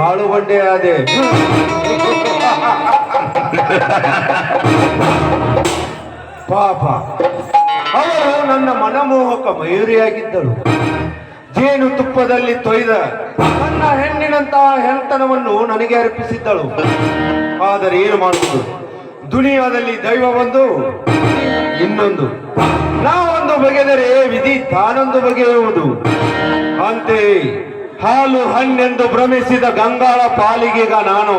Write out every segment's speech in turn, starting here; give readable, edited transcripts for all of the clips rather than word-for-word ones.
ಹಾಳು ಬಂಡೆ ಆದೆ. ಪಾಪ, ಅವಳು ನನ್ನ ಮನಮೋಹಕ ಮಯೂರಿಯಾಗಿದ್ದಳು. ಜೇನು ತುಪ್ಪದಲ್ಲಿ ತೊಯ್ದ ನನ್ನ ಹೆಣ್ಣಿನಂತಹ ಹೆಣ್ತನವನ್ನು ನನಗೆ ಅರ್ಪಿಸಿದ್ದಳು. ಆದರೆ ಏನು ಮಾಡುವುದು, ದುನಿಯಾದಲ್ಲಿ ದೈವ ಒಂದು, ಇನ್ನೊಂದು. ನಾವೊಂದು ಬಗೆದರೆ ವಿಧಿ ತಾನೊಂದು ಬಗೆಯುವುದು. ಅಂತೆ ಹಾಲು ಹಣ್ಣೆಂದು ಭ್ರಮಿಸಿದ ಗಂಗಾಳ ಪಾಲಿಗೆಗ ನಾನು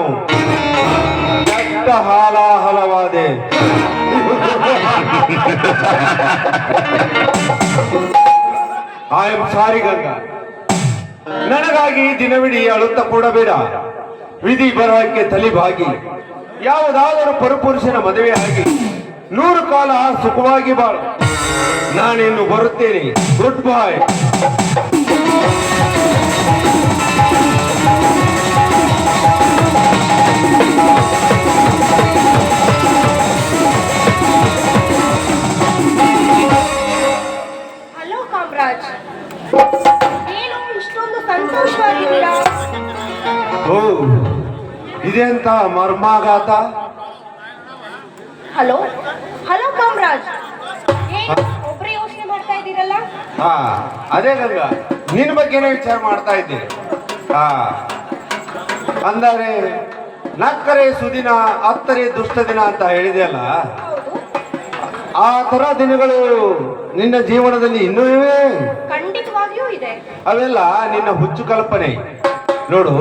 ಕೆಟ್ಟ ಹಾಲಾಹಲವಾದೆ. I am sorry Ganga. ನನಗಾಗಿ ದಿನವಿಡೀ ಅಳುತ್ತಾ ಕೂಡಬೇಡ. ವಿಧಿ ಬರಹಕ್ಕೆ ತಲಿಬಾಗಿ ಯಾವುದಾದರೂ ಪರಪುರುಷನ ಮದುವೆ ಆಗಿ 100 ಕಾಲ ಸುಖವಾಗಿ ಬಾಳು. ನಾನಿನ್ನು ಬರುತ್ತೇನೆ. ಗುಡ್ ಬಾಯ್. ಹಲೋ ಕಾಮರಾಜ್, ಏನು ಇಷ್ಟೊಂದು ಸಂತೋಷವಾಗಿದ್ದೀರಾ? ಓ, ಇದೆಂತ ಮರ್ಮಾಘಾತ. ಹಲೋ ಹಲೋ ಕಾಮರಾಜ್, ಏನು ಒಬ್ಬರೇ ಯೋಚನೆ ಮಾಡ್ತಾ ಇದ್ದೀರಲ್ಲ? ಹಾ, ಅದೇ ಗಂಗಾ, ನಿನ್ನ ಬಗ್ಗೆನೇ ವಿಚಾರ ಮಾಡ್ತಾ ಇದ್ದೆ. ಹಾ, ಅಂದರೆ ನಕ್ಕರೆ ಸುದಿನ ಅತ್ತರೆ ದುಷ್ಟ ದಿನ ಅಂತ ಹೇಳಿದೆಯಲ್ಲ, ಹೌದು, ಆ ತರ ದಿನಗಳು ನಿನ್ನ ಜೀವನದಲ್ಲಿ ಇನ್ನೂ ಇವೆ. ಖಂಡಿತವಾಗಿಯೂ ಇದೆ. ಅವೆಲ್ಲ ನಿನ್ನ ಹುಚ್ಚು ಕಲ್ಪನೆ. ನೋಡು,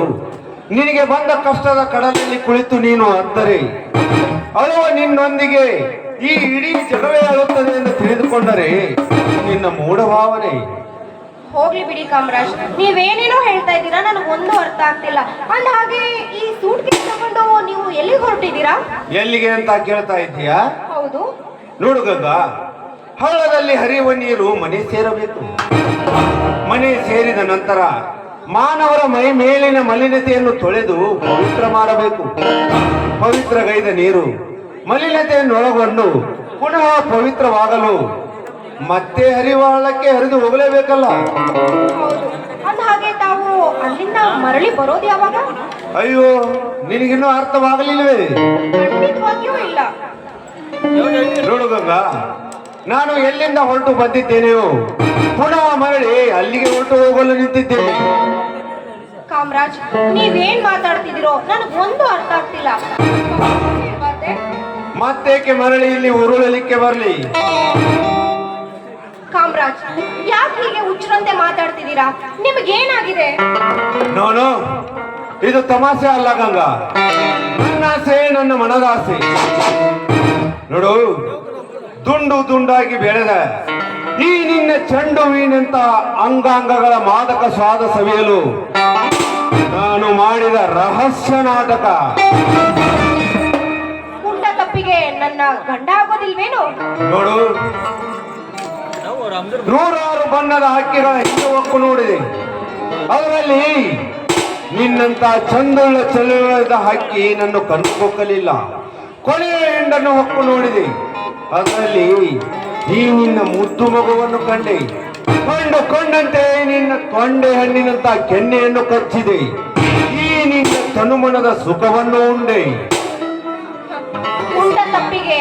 ನಿನಗೆ ಬಂದ ಕಷ್ಟದ ಕಡಲಲ್ಲಿ ಕುಳಿತು ನೀನು ಅತ್ತರೆ ಅಳುವ ನಿನ್ನೊಂದಿಗೆ ಈ ಇಡೀ ಜಗವೇ ಅಳುತ್ತದೆ ಎಂದು ತಿಳಿದುಕೊಂಡರೆ ನಿನ್ನ ಮೂಢ ಭಾವನೆ. ಹೋಗ್ಲಿ ಬಿಡಿ ಕಾಮರಾಜ್, ನೀವೇನೇನೋ ಹೇಳ್ತಾ ಇದ್ದೀರಾ, ನನಗೊಂದು ಅರ್ಥ ಆಗ್ತಿಲ್ಲ. ಅಂದ ಹಾಗೆ ಈ ಸೂಟ್ ಕೇಸ್ ತಗೊಂಡು ನೀವು ಎಲ್ಲಿಗೆ ಹೊರಟಿದ್ದೀರಾ? ಎಲ್ಲಿಗೆ ಅಂತ ಕೇಳ್ತಾ ಇದ್ದೀಯಾ? ಹೌದು. ನೋಡು ಗಂಗಾ, ಹಳ್ಳದಲ್ಲಿ ಹರಿಯುವ ನೀರು ಮನೆ ಸೇರಬೇಕು. ಮನೆ ಸೇರಿದ ನಂತರ ಮಾನವರ ಮೈ ಮೇಲಿನ ಮಲಿನತೆಯನ್ನು ತೊಳೆದು ಪವಿತ್ರ ಮಾಡಬೇಕು. ಪವಿತ್ರಗೈದ ನೀರು ಮಲಿನತೆಯನ್ನು ಒಳಗೊಂಡು ಪುನಃ ಪವಿತ್ರವಾಗಲು ಮತ್ತೆ ಹರಿಯುವ ಹಳ್ಳಕ್ಕೆ ಹರಿದು ಹೋಗಲೇಬೇಕಲ್ಲ. ಹೌದು. ಅಂದ ಹಾಗೆ ತಾವು ಅಲ್ಲಿಂದ ಮರಳಿ ಬರೋದು ಯಾವಾಗ? ಅಯ್ಯೋ, ನಿನಗಿನ್ನೂ ಅರ್ಥವಾಗಲಿಲ್ಲವೇ? ಖಂಡಿತವಾಗಿಯೂ ಇಲ್ಲ. ನೋಡು ಗಂಗಾ, ನಾನು ಎಲ್ಲಿಂದ ಹೊರಟು ಬಂದಿದ್ದೇನೆಯೋ ಪುನಃ ಮರಳಿ ಅಲ್ಲಿಗೆ ಹೊರಟು ಹೋಗಲು ನಿಂತಿದ್ದೇನೆ. ಕಾಮರಾಜ್, ನೀವೇನ್ ಮಾತಾಡ್ತಿದ್ದೀರೋ ನನಗೊಂದು ಅರ್ಥ ಆಗ್ತಿಲ್ಲ. ಮತ್ತೇಕೆ ಮರಳಿ ಇಲ್ಲಿ ಉರುಳಲಿಕ್ಕೆ ಬರಲಿ? ಕಾಮರಾಜ್, ಯಾಕೆ ಹೀಗೆ ಹುಚ್ಚರಂತೆ ಮಾತಾಡ್ತಿದ್ದೀರಾ? ನಿಮಗೇನಾಗಿದೆ? ನೋನು, ಇದು ತಮಾಷೆ ಅಲ್ಲ ಗಂಗಾ. ನನ್ನ ಆಸೆ, ನನ್ನ ಮನದಾಸೆ. ನೋಡು, ತುಂಡು ತುಂಡಾಗಿ ಬೆಳೆದ ಈ ನಿನ್ನ ಚೆಂಡು ಹೂವಿನಂತ ಅಂಗಾಂಗಗಳ ಮಾದಕ ಸ್ವಾದ ಸವಿಯಲು ನಾನು ಮಾಡಿದ ರಹಸ್ಯ ನಾಟಕ. ಪುಂಡ ತಪ್ಪಿಗೆ ನನ್ನ ಗಂಡ ಆಗೋದಿಲ್ವೇನು? ನೋಡು, 100 ಬಣ್ಣದ ಹಕ್ಕಿಗಳ ಹಿಂದೆ ಹೊಕ್ಕು ನೋಡಿದೆ. ಅದರಲ್ಲಿ ನಿನ್ನಂತ ಚಂದುಳ್ಳ ಚೆಲುವದ ಹಕ್ಕಿ ನನ್ನ ಕಣ್ಣು ಕೊಕ್ಕಲಿಲ್ಲ. ಕೊನೆಯ ಹೆಂಡನ್ನು ಹೊಕ್ಕು ನೋಡಿದೆ. ಅದರಲ್ಲಿ ಈ ನಿನ್ನ ಮುದ್ದು ಮಗುವನ್ನು ಕಂಡೆ. ಕೊಂಡಂತೆ ನಿನ್ನ ತೊಂಡೆ ಹಣ್ಣಿನಂತ ಕೆನ್ನೆಯನ್ನು ಕಚ್ಚಿದೆ. ಈ ನಿನ್ನ ತನುಮನದ ಸುಖವನ್ನು ಉಂಡೆ. ಪುಂಡ ತಪ್ಪಿಗೆ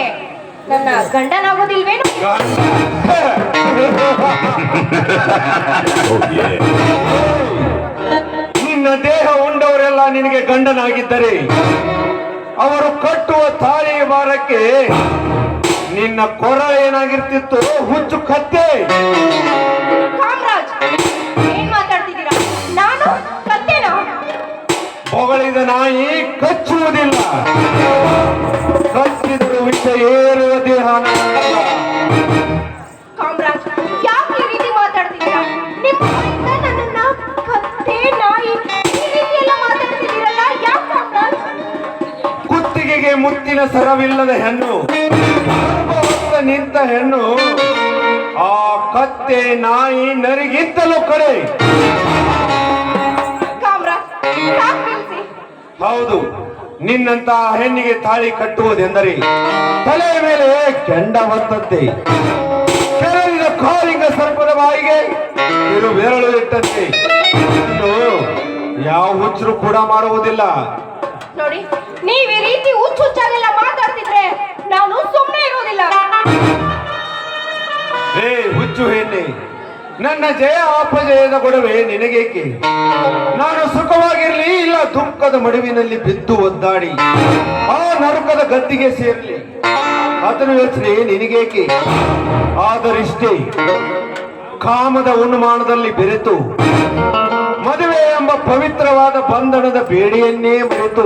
ನನ್ನ ಗಂಡನಾಗೋದಿಲ್ವೇನು? ನಿನ್ನ ದೇಹ ಉಂಡವರೆಲ್ಲ ನಿನಗೆ ಗಂಡನಾಗಿದ್ದರೆ ಅವರು ಕಟ್ಟುವ ತಾಳಿಯ ಭಾರಕ್ಕೆ ನಿನ್ನ ಕೊರ ಏನಾಗಿರ್ತಿತ್ತು? ಹುಚ್ಚು ಕತ್ತೆ. ಕಾಮರಾಜ್, ಏನ್ ಮಾತಾಡ್ತಿದ್ದೀರಾ? ನಾನು ಕತ್ತೇನಾ? ಹೊಗಳಿದ ನಾಯಿ ಕಚ್ಚುವುದಿಲ್ಲ, ಕಚ್ಚಿದರೂ ವಿಷ ಏರುವ ದೇಹ ನನ್ನದಲ್ಲ. ಕಾಮರಾಜ್, ಯಾಕೆ ಈ ರೀತಿ ಮಾತಾಡ್ತಿದ್ದೀರಾ? ನಿಮ್ಮ ಬಾಯಿಂದ ನನ್ನನ್ನ ಕತ್ತೆ, ನಾಯಿ ಈ ರೀತಿ ಎಲ್ಲ ಮಾತಾಡ್ತಿದ್ದೀರಲ್ಲ, ಯಾಕೆ ಕಾಮರಾಜ್? ಕುತ್ತಿಗೆಗೆ ಮುತ್ತಿನ ಸರವಿಲ್ಲದ ಹೆಣ್ಣು, ಗರ್ಭವತ್ತ ನಿಂತ ಹೆಣ್ಣು ಆ ಕತ್ತೆ, ನಾಯಿ ನರಿಗಿಂತಲೂ ಕಡೆ. ಕಾಮರಾಜ್, ಯಾಕೆ ನಿಲ್ಸಿ? ಹೌದು, ನಿನ್ನಂತ ಹೆಣ್ಣಿಗೆ ತಾಳಿ ಕಟ್ಟುವುದೆಂದರೆ ತಲೆಯ ಮೇಲೆ ಕೆಂಡ ಹೊತ್ತಂತೆ, ಕೆರಳಿದ ಕಾಲಿಂಗ ಸರ್ಪದ ಬಾಯಿಗೆ ಇರು ಬೆರಳು ಇಟ್ಟಂತೆ. ಯಾವ ಹುಚ್ಚರು ಕೂಡ ಮಾಡುವುದಿಲ್ಲ. ನೋಡಿ, ನೀವ್ ಈ ರೀತಿ ಹುಚ್ಚುಚ್ಚಾಗೆಲ್ಲ ಮಾತಾಡ್ತಿದ್ರೆ ನಾನು ಸುಮ್ಮನೆ ಇರೋದಿಲ್ಲ. ಹೇ ಹುಚ್ಚು ಹೆಣ್ಣೆ, ನನ್ನ ಜಯ ಅಪಜಯದ ಗೊಡವೆ ನಿನಗೇಕೆ? ನಾನು ಸುಖವಾಗಿರ್ಲಿ ಇಲ್ಲ ದುಃಖದ ಮಡುವಿನಲ್ಲಿ ಬಿದ್ದು ಒದ್ದಾಡಿ ಆ ನರಕದ ಗದ್ದಿಗೆ ಸೇರಲಿ, ಅದನ್ನು ಯೋಚನೆ ನಿನಗೇಕೆ? ಆದರಿಷ್ಟೇ, ಕಾಮದ ಉನ್ಮಾನದಲ್ಲಿ ಬೆರೆತು ಮದುವೆ ಎಂಬ ಪವಿತ್ರವಾದ ಬಂಧನದ ಬೇಡಿಯನ್ನೇ ಮರೆತು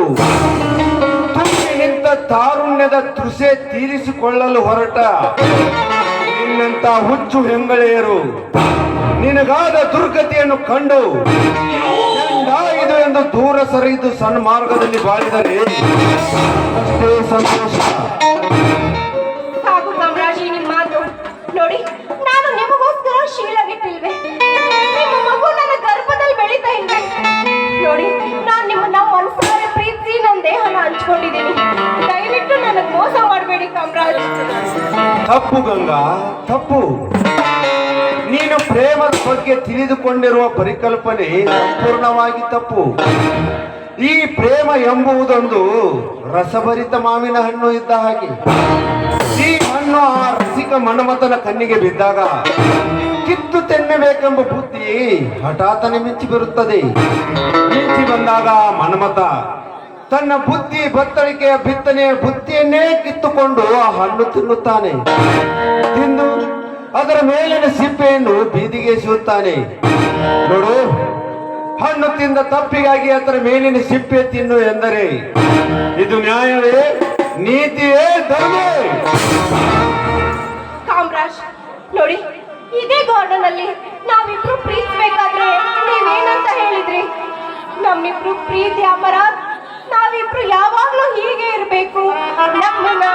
ತುಂಬಿ ನಿಂತ ತಾರುಣ್ಯದ ತೃಷೆ ತೀರಿಸಿಕೊಳ್ಳಲು ಹೊರಟ ನಿನ್ನಂತ ಹುಚ್ಚು ಹೆಂಗಳೆಯರು ನಿನಗಾದ ದುರ್ಗತಿಯನ್ನು ಕಂಡು ಇದು ಎಂದು ದೂರ ಸರಿದು ಸನ್ಮಾರ್ಗದಲ್ಲಿ ಬಾಳಿದರೆ ಅಷ್ಟೇ ಸಂತೋಷ. ಸಾಕು ಕಾಮರಾಜಿ ನಿಮ್ಮ ಮಾತು. ನೋಡಿ, ನಾನು ನಿಮಗೋಸ್ಕರ ಶೀಲವಿಟ್ಟಿಲ್ವೆ. ನಿಮ್ಮ ಮಗು ನನ್ನ ಗರ್ಭದಲ್ಲಿ ಬೆಳೀತಾ ಇಲ್ವೆ. ನೋಡಿ, ನಾನು ನಿಮ್ಮನ್ನ ಮನಸಾರೆ ಪ್ರೀತಿ ನನ್ನ ದೇಹನ ಹಂಚ್ಕೊಂಡಿದ್ದೀನಿ. ದಯವಿಟ್ಟು ನನಗೆ ಮೋಸ ಮಾಡಬೇಡಿ ಕಾಮರಾಜ್. ತಪ್ಪು ಗಂಗಾ, ತಪ್ಪು. ನೀನು ಪ್ರೇಮದ ಬಗ್ಗೆ ತಿಳಿದುಕೊಂಡಿರುವ ಪರಿಕಲ್ಪನೆ ಸಂಪೂರ್ಣವಾಗಿ ತಪ್ಪು. ಈ ಪ್ರೇಮ ಎಂಬುವುದೊಂದು ರಸಭರಿತ ಮಾವಿನ ಹಣ್ಣು ಇದ್ದ ಹಾಗೆ. ಈ ಹಣ್ಣು ಆ ರಸಿಕ ಮನ್ಮಥನ ಕಣ್ಣಿಗೆ ಬಿದ್ದಾಗ ಕಿತ್ತು ತೆನ್ನಬೇಕೆಂಬ ಬುದ್ಧಿ ಹಠಾತ್ತನೆ ಮಿಂಚಿ ಬರುತ್ತದೆ. ಮಿಂಚಿ ಬಂದಾಗ ಮನ್ಮಥ ತನ್ನ ಬುದ್ಧಿ ಬತ್ತಳಿಕೆಯ ಬಿತ್ತನೆಯ ಬುದ್ಧಿಯನ್ನೇ ಕಿತ್ತುಕೊಂಡು ಆ ಹಣ್ಣು ತಿನ್ನುತ್ತಾನೆ. ತಿಂದು ಅದರ ಮೇಲಿನ ಸಿಪ್ಪೆಯನ್ನು ಬೀದಿಗೆ ಎಸೆಯುತ್ತಾನೆ. ನೋಡು, ಹಣ್ಣು ತಿಂದ ತಪ್ಪಿಗಾಗಿ ಅದರ ಮೇಲಿನ ಸಿಪ್ಪೆ ತಿನ್ನು ಎಂದರೆ ಇದು ನ್ಯಾಯವೇ? ನೀತಿಯೇ? ಧರ್ಮವೇ? ಕಾಮರಾಜ್, ನೋಡಿ, ಇದೇ ಗಾರ್ಡನ್ ಅಲ್ಲಿ ನಾವಿಬ್ರು ಪ್ರೀತಿಸ್ಬೇಕಾದ್ರೆ ನೀವೇನಂತ ಹೇಳಿದ್ರಿ? ನಮ್ಮಿಬ್ರು ಪ್ರೀತಿ ಅಮರಾತ್, ನಾವಿಬ್ರು ಯಾವಾಗ್ಲೂ ಹೀಗೆ ಇರ್ಬೇಕು, ನಮ್ಮನ್ನ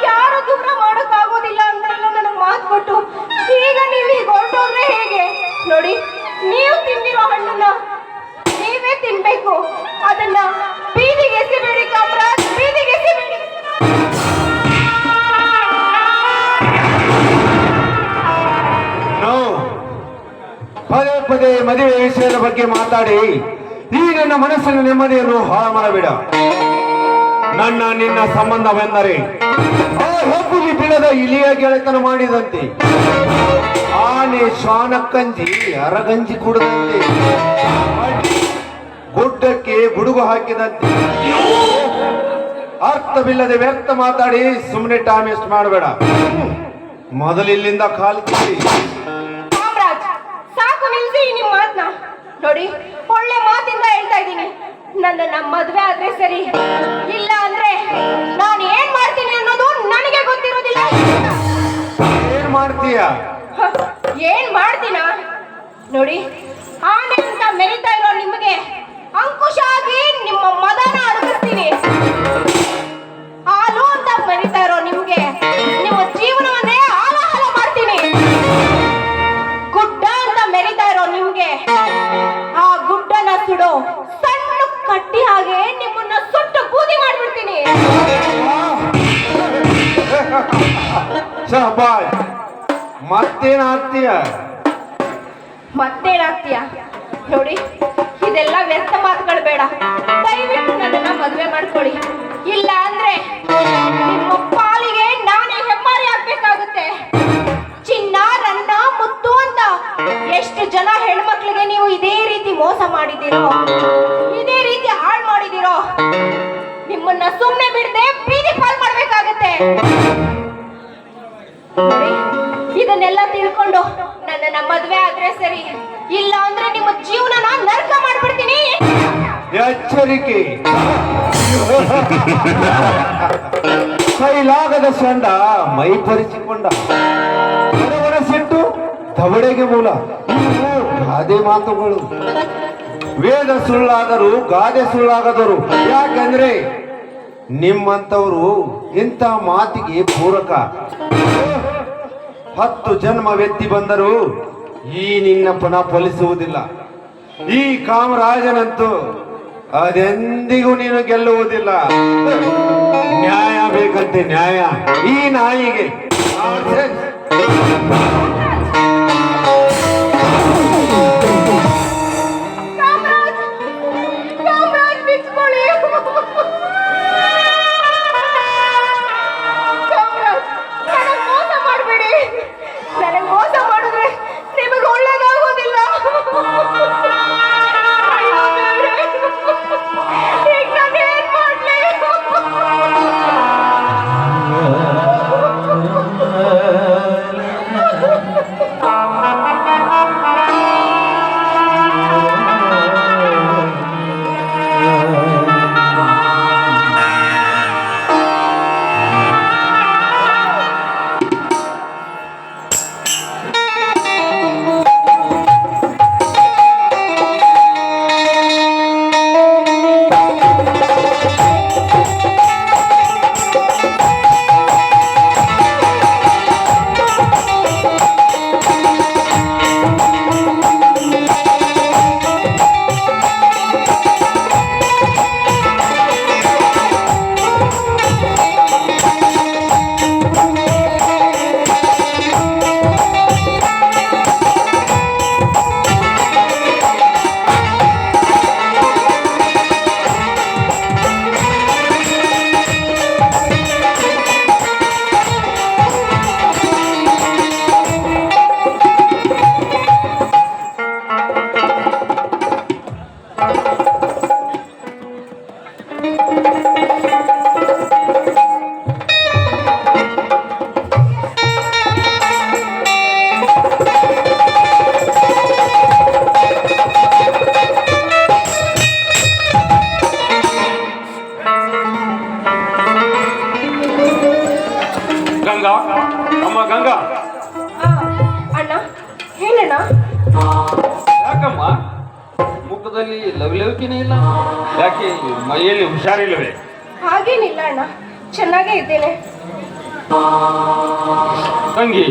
ಯಾರು ದೂರ ಮಾಡೋಕ್ಕಾಗೋದಿಲ್ಲ ಅಂತೆಲ್ಲ ನನಗೆ ಮಾತು ಕೊಟ್ಟು ಈಗ ನೀವು ಈಗ ಹೊರಟೋದ್ರೆ ಹೇಗೆ? ನೋಡಿ, ನೀವು ತಿಂದಿರೋ ಹಣ್ಣನ್ನ ನೀವೇ ತಿನ್ಬೇಕು. ಅದನ್ನ ಬೀದಿಗೆ ಎಸಿಬೇಡಿ ಕಾಮರಾಜ್, ಬೀದಿಗೆ ಎಸಿಬೇಡಿ. ಪದೇ ಪದೇ ಮದುವೆ ವಿಷಯದ ಬಗ್ಗೆ ಮಾತಾಡಿ ಈ ನನ್ನ ಮನಸ್ಸಿನ ನೆಮ್ಮದಿಯನ್ನು ಹಾಳು ಮಾಡಬೇಡ. ನನ್ನ ನಿನ್ನ ಸಂಬಂಧವೆಂದರೆ ಆ ಹೆಬ್ಬುಲಿ ಬಿಳದ ಇಲಿಯ ಗೆಳೆತನ ಮಾಡಿದಂತೆ, ಆನೆ ಶ್ವಾನಕ್ಕಂಜಿ ಅರಗಂಜಿ ಕುಡದಂತೆ, ಗುಡ್ಡಕ್ಕೆ ಗುಡುಗು ಹಾಕಿದಂತೆ. ಅರ್ಥವಿಲ್ಲದೆ ವ್ಯರ್ಥ ಮಾತಾಡಿ ಸುಮ್ಮನೆ ಟೈಮ್ ವೇಸ್ಟ್ ಮಾಡಬೇಡ. ಮೊದಲಿಲ್ಲಿಂದ ಕಾಲು ಕಿಸಿ. ಕಾಮರಾಜ್, ಸಾಕು ನಿಲ್ಸಿ ನಿಮ್ಮ ಮಾತನ್ನ. ನೋಡಿ, ಒಳ್ಳೆ ಮಾತಿಂದ ಹೇಳ್ತಾ ಇದ್ದೀನಿ. ನನ್ನ ಮದ್ವೆ ಆದ್ರೆ ಸರಿ, ಇಲ್ಲ ಅಂದ್ರೆ ನಾನು ಏನ್ ಮಾಡ್ತೀನಿ ಅನ್ನೋದು ನನಗೆ ಗೊತ್ತಿರೋದಿಲ್ಲ. ಏನ್ ಮಾಡ್ತೀಯ? ಏನ್ ಮಾಡ್ತೀನ? ನೋಡಿ, ಆನೆ ಅಂತ ಮೆರಿತಾ ಇರೋ ನಿಮಗೆ ಅಂಕುಶ ಆಗಿ ನಿಮ್ಮ ಮದನ ಅಡಗಿಸ್ತೀನಿ. ಹಾಲು ಅಂತ ಮೆರಿತಾ ಇರೋ ನಿಮ್ಗೆ ನಿಮ್ಮ ಜೀವನವನ್ನೇ ಹಾಲಾಹಲ ಮಾಡ್ತೀನಿ. ಗುಡ್ಡ ಅಂತ ಮೆರಿತಾ ಇರೋ ನಿಮ್ಗೆ ಆ ಗುಡ್ಡನ ಸುಡೋ ಸಣ್ಣ ಕಟ್ಟಿ ಹಾಗೆ ನಿಮ್ಮನ್ನ ಸುಟ್ಟು ಬೂದಿ ಮಾಡ್ಬಿಡ್ತೀನಿ. ಶಹಬಾಜ್, ಮತ್ತೇನಾಗ್ತೀಯ? ಮತ್ತೇನಾಗ್ತೀಯ? ನೋಡಿ, ಇದೆಲ್ಲ ವ್ಯರ್ಥ ಮಾತುಗಳು ಬೇಡ. ದಯವಿಟ್ಟು ನನ್ನನ್ನ ಮದುವೆ ಮಾಡ್ಕೊಳ್ಳಿ, ಇಲ್ಲ ಅಂದ್ರೆ ನಿಮ್ಮ ಪಾಲಿಗೆ ನಾನೇ ಹೆಮ್ಮಾರಿ ಆಗ್ಬೇಕಾಗುತ್ತೆ. ಚಿನ್ನ, ರನ್ನ, ಮುತ್ತು ಅಂತ ಎಷ್ಟು ಜನ ಹೆಣ್ಮಕ್ಳಿಗೆ ನೀವು ಇದೇ ರೀತಿ ಮೋಸ ಮಾಡಿದ್ದೀರೋ, ಇದೇ ರೀತಿ ಹಾಳು ಮಾಡಿದ್ದೀರೋ, ನಿಮ್ಮನ್ನ ಸುಮ್ಮನೆ ಬಿಡದೆ ಬೀದಿ ಪಾಲ್ ಮಾಡ್ಬೇಕಾಗತ್ತೆ. ನೋಡಿ, ಇದನ್ನೆಲ್ಲ ತಿಳ್ಕೊಂಡು ನನ್ನನ್ನ ಮದ್ವೆ ಆದ್ರೆ ಸರಿ, ಇಲ್ಲ ಅಂದ್ರೆ ನಿಮ್ಮ ಜೀವನನ ನರಕ ಮಾಡ್ಬಿಡ್ತೀನಿ. ಎಚ್ಚರಿಕೆ! ಕೈಲಾಗದ ಸಂಡ ಮೈ ಪರಿಚಿಕೊಂಡ, ಬಡವನ ಸಿಟ್ಟು ದವಡೆಗೆ ಮೂಲ. ಇವು ಗಾದೆ ಮಾತುಗಳು. ವೇದ ಸುಳ್ಳಾದರೂ ಗಾದೆ ಸುಳ್ಳಾಗದರು. ಯಾಕೆಂದ್ರೆ ನಿಮ್ಮಂತವರು ಇಂಥ ಮಾತಿಗೆ ಪೂರಕ. 10 ಜನ್ಮವೆತ್ತಿ ಬಂದರೂ ಈ ನಿನ್ನ ಪುನಃ ಫಲಿಸುವುದಿಲ್ಲ. ಈ ಕಾಮರಾಜನಂತೂ ಅದೆಂದಿಗೂ ನೀನು ಗೆಲ್ಲುವುದಿಲ್ಲ. ನ್ಯಾಯ ಬೇಕಂತೆ, ನ್ಯಾಯ ಈ ನಾಯಿಗೆ. ಕ್ಷಮಿಸ್ಕೊಳ್ಳಿ. ಕಾಮರಾಜ್, ನನಗ್ ಮೋಸ ಮಾಡಬೇಡಿ. ನನಗ್ ಮೋಸ ಮಾಡಿದ್ರೆ ನಿಮಗೆ ಒಳ್ಳೇದಾಗೋದಿಲ್ಲ. ಅಯ್ಯೋ ದೇವ್ರೇ, ಈಗ ನಾನು ಏನ್ ಮಾಡ್ಲಿ? ಗಂಗಾ, ಅಮ್ಮ ಗಂಗಾ, ಆ, ಅಣ್ಣ ಹೇಳಣ್ಣ. ಯಾಕಮ್ಮ ಮುಖದಲ್ಲಿ ಲವಲವಿಕೆನೇ ಇಲ್ಲ? ಯಾಕೆ ಮೈಯಲ್ಲಿ ಹುಷಾರಿಲ್ಲವೇ? ಹಾಗೇನಿಲ್ಲ ಅಣ್ಣ, ಚೆನ್ನಾಗೇ ಇದ್ದೇನೆ. ತಂಗಿ,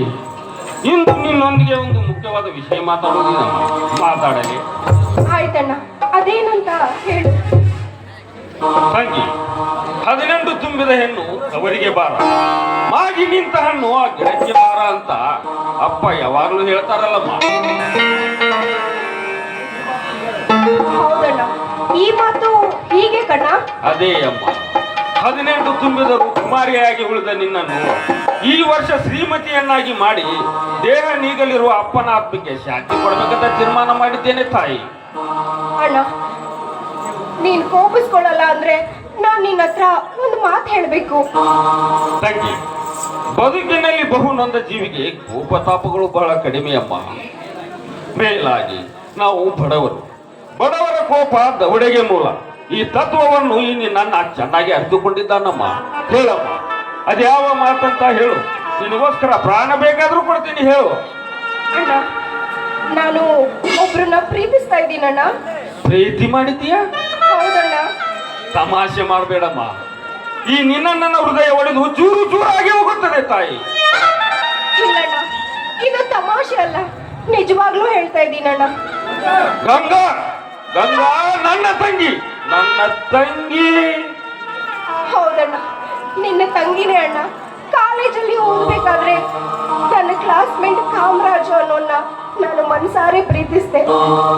ಇಂದು ನಿನ್ನೊಂದಿಗೆ ಒಂದು ಮುಖ್ಯವಾದ ವಿಷಯ ಮಾತಾಡೋದಿನಮ್ಮ. ಮಾತಾಡಲಿ. ಆಯ್ತಣ್ಣ, ಅದೇನಂತ ಹೇಳು. ತಂಗಿ, 18 ತುಂಬಿದ ಹೆಣ್ಣು ಅವರಿಗೆ ಬಾರ, ಮಾಗಿ ನಿಂತ ಹಣ್ಣು ಆ ಗಿಡಕ್ಕೆ ಬಾರ ಅಂತ ಅಪ್ಪ ಯಾವಾಗ್ಲೂ ಹೇಳ್ತಾರಲ್ಲಮ್ಮ. ಹೌದಣ್ಣ, ಈ ಮಾತು ಹೀಗೆ ಕಣ್ಣ. ಅದೇ ಅಮ್ಮ, 18 ತುಂಬಿದರು ಕುಮಾರಿಯಾಗಿ ಉಳಿದ ನಿನ್ನನ್ನು ಈ ವರ್ಷ ಶ್ರೀಮತಿಯನ್ನಾಗಿ ಮಾಡಿ ದೇಹ ನೀಗಲಿರುವ ಅಪ್ಪನ ಆತ್ಮಕ್ಕೆ ಶಾಂತಿ ಕೊಡಬೇಕಂತ ತೀರ್ಮಾನ ಮಾಡಿದ್ದೇನೆ ತಾಯಿ. ಅಣ್ಣ, ನೀನ್ ಕೋಪಿಸ್ಕೊಳ್ಳಲ್ಲ ಅಂದ್ರೆ ನಾನ್ ನಿನ್ನ ಹತ್ರ ಒಂದು ಮಾತು ಹೇಳ್ಬೇಕು. ತಂಗಿ, ಬದುಕಿನಲ್ಲಿ ಬಹು ನೊಂದ ಜೀವಿಗೆ ಕೋಪತಾಪಗಳು ಬಹಳ ಕಡಿಮೆ ಅಮ್ಮ. ಮೇಲಾಗಿ ನಾವು ಬಡವರು, ಬಡವರ ಕೋಪ ದವಡೆಗೆ ಮೂಲ. ಈ ತತ್ವವನ್ನು ಈ ನನ್ನ ಚೆನ್ನಾಗಿ ಅರಿತುಕೊಂಡಿದ್ದಾನಮ್ಮ. ಹೇಳಮ್ಮ, ಅದ್ಯಾವ ಮಾತಂತ ಹೇಳು. ನಿನಗೋಸ್ಕರ ಪ್ರಾಣ ಬೇಕಾದ್ರೂ ಕೊಡ್ತೀನಿ, ಹೇಳು. ಅಣ್ಣ, ನಾನು ಒಬ್ರನ್ನ ಪ್ರೀತಿಸ್ತಾ ಇದ್ದೀನಣ್ಣ. ಪ್ರೀತಿ ಮಾಡಿದ್ದೀಯಾ? ಹೌದಣ್ಣ. ತಮಾಷೆ ಮಾಡಬೇಡಮ್ಮ. ಈ ನನ್ನ ಹೃದಯ ಒಡೆದು ಚೂರು ಚೂರಾಗಿ ಹೋಗುತ್ತದೆ ತಾಯಿ. ಇಲ್ಲಣ್ಣ, ಇದು ತಮಾಷೆ ಅಲ್ಲ, ನಿಜವಾಗ್ಲೂ ಹೇಳ್ತಾ ಇದ್ದೀನಣ್ಣ. ಗಂಗಾ, ಗಂಗಾ ನನ್ನ ತಂಗಿ, ನನ್ನ ತಂಗಿ. ಹೌದಣ್ಣ, ನಿನ್ನ ತಂಗಿನೇ ಅಣ್ಣ. ಕಾಲೇಜಲ್ಲಿ ಓದ್ಬೇಕಾದ್ರೆ ನನ್ನ ಕ್ಲಾಸ್ಮೇಟ್ ಕಾಮರಾಜು ಅನ್ನೋನ್ನ ನಾನು ಮನಸಾರೆ ಪ್ರೀತಿಸಿದೆ.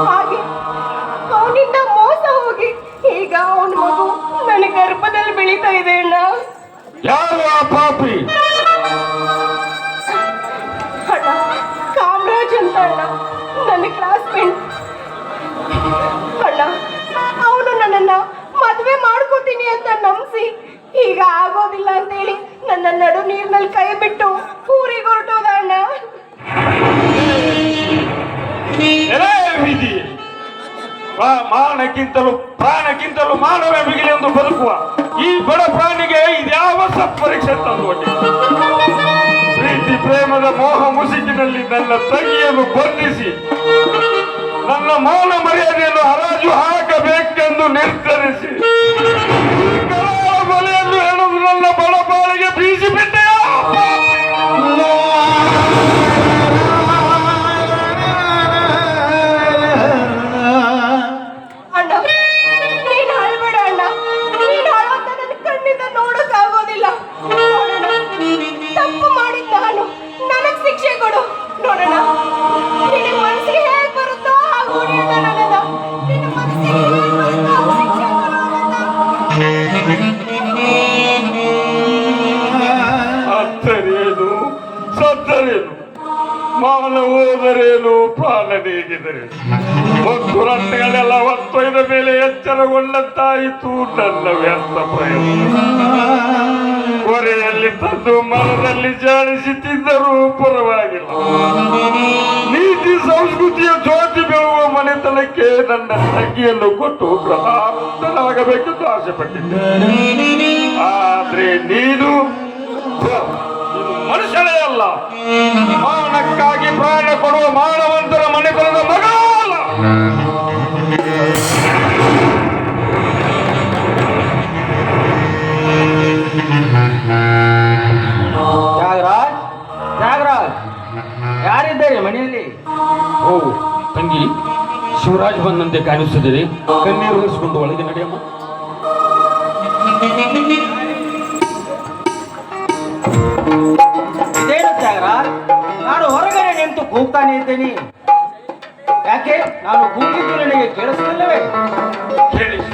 ಹಾಗೆ ಅವನಿಂದ ಮೋಸ ಹೋಗಿ ಈಗ ಅವನ ಮಗು ನನ್ನ ಗರ್ಭದಲ್ಲಿ ಬೆಳೀತಾ ಇದೆ ಅಣ್ಣ. ಯಾರು ಆ ಪಾಪಿ? ಅಣ್ಣ, ಕಾಮರಾಜ್ ಅಂತ ಅಣ್ಣ, ನನ್ನ ಕ್ಲಾಸ್ಮೇಟ್ ಅಣ್ಣ. ಅವನು ನನ್ನನ್ನ ಮದುವೆ ಮಾಡ್ಕೋತೀನಿ ಅಂತ ನಂಬಿಸಿ ಈಗ ಆಗೋದಿಲ್ಲ ಅಂತೇಳಿ ನನ್ನ ನಡು ನೀರಿನಲ್ಲಿ ಕೈ ಬಿಟ್ಟು ಊರಿಗೆ ಹೊರಟೋದ ಅಣ್ಣ. ಎಲೇ ವಿಧಿ, ಮಾನಕ್ಕಿಂತಲೂ ಪ್ರಾಣಕ್ಕಿಂತಲೂ ಮಾನವೇ ಮಿಗಿಲಿ ಎಂದು ಬದುಕುವ ಈ ಬಡ ಪ್ರಾಣಿಗೆ ಇದ್ಯಾವ ಪರೀಕ್ಷೆ ತಂದುಕೊಂಡೆ? ಪ್ರೀತಿ ಪ್ರೇಮದ ಮೋಹ ಮುಸುಕಿನಲ್ಲಿ ನನ್ನ ತಂಗಿಯನ್ನು ಬಂಧಿಸಿ ನನ್ನ ಮೌನ ಮರ್ಯಾದೆಯನ್ನು ಹರಾಜು ಹಾಕಬೇಕೆಂದು ನಿರ್ಧರಿಸಿ ಬಲೆಯನ್ನು ಎಳೆದು ನನ್ನ ಬಡ ಬಾಳಿಗೆ ಬೀಸಿಬಿಟ್ಟೆಯಾ? ಅಣ್ಣ, ನೀನ್ ಅಳ್ಬೇಡ ಅಣ್ಣ. ನೀನ್ ಅಳೋದನ್ನ ನನ್ನ ಕಣ್ಣಿಂದ ನೋಡಕ್ಕಾಗೋದಿಲ್ಲ. ನೋಡೋಣ, ತಪ್ಪು ಮಾಡಿದ್ ನಾನು, ನನಗ್ ಶಿಕ್ಷೆ ಕೊಡು. ನೋಡೋಣ, ನಿನ್ನ ಮನಸ್ಸಿಗೆ ಹೇಗ್ ಬರುತ್ತೋ ಹಾಗೆ ಹೊಡೆಯೋಣ ನನ್ನನ್ನ. ನಿನ್ನ ಮನಸ್ಸಿಗೆ ಹೇಗ್ ಬರುತ್ತೋ ಹಾಗೆ ಶಿಕ್ಷೆ ಕೊಡು. ಅತ್ತರೇನು ಸತ್ತರೇನು, ಮಾನ ಹೋದರೇನು, ಪ್ರಾಣ ನೀಗಿದರೇನು, ಮತ್ತು ರತ್ನಗಳೆಲ್ಲ ಒತ್ತೊಯ್ದ ಮೇಲೆ ಎಚ್ಚರಗೊಂಡಂತಾಯಿತು ನನ್ನ ವ್ಯರ್ಥ ಪ್ರಯತ್ನ. ಹೊರೆಯಲ್ಲಿ ತಂದು ಮನದಲ್ಲಿ ಜಾಡಿಸಿ ತಿಂದರೂ ಪರವಾಗಿಲ್ಲ. ನೀತಿ ಸಂಸ್ಕೃತಿಯ ಜ್ಯೋತಿ ಬೆಳುವ ಮನೆತನಕ್ಕೆ ನನ್ನ ತಂಗಿಯನ್ನು ಕೊಟ್ಟು ಪ್ರಧಾನವಾಗಬೇಕೆಂದು ಆಸೆ ಪಟ್ಟಿದ್ದೆ. ಆದ್ರೆ ನೀನು ಮನುಷ್ಯನೇ ಅಲ್ಲ, ಮಾನಕ್ಕಾಗಿ ಪ್ರಾಣ ಕೊಡುವ ಮಾನವಂತರ ಮನೆತನದ ಮಗ ಅಲ್ಲ. ತ್ಯಾಗರಾಜ್, ತ್ಯಾಗರಾಜ್, ಯಾರಿದ್ದಾರೆ ಮನೆಯಲ್ಲಿ? ಓ ತಂಗಿ, ಶಿವರಾಜ್ ಬಂದಂತೆ ಕಾಣಿಸುತ್ತದೆ. ಕಣ್ಣೀರು ಹರಿಸಿಕೊಂಡು ಒಳಗೆ ನಡೆಯಮ್ಮ. ಇದೇನು ತ್ಯಾಗರಾಜ್, ನಾನು ಹೊರಗಡೆ ನಿಂತು ಕೂಗ್ತಾನೆ ಇದ್ದೇನೆ. ಯಾಕೆ ನಾನು ಕೂಗಿದ್ದು ನನಗೆ ಕೇಳಿಸಲಿಲ್ಲವೇ? ಕೇಳಿಸಿ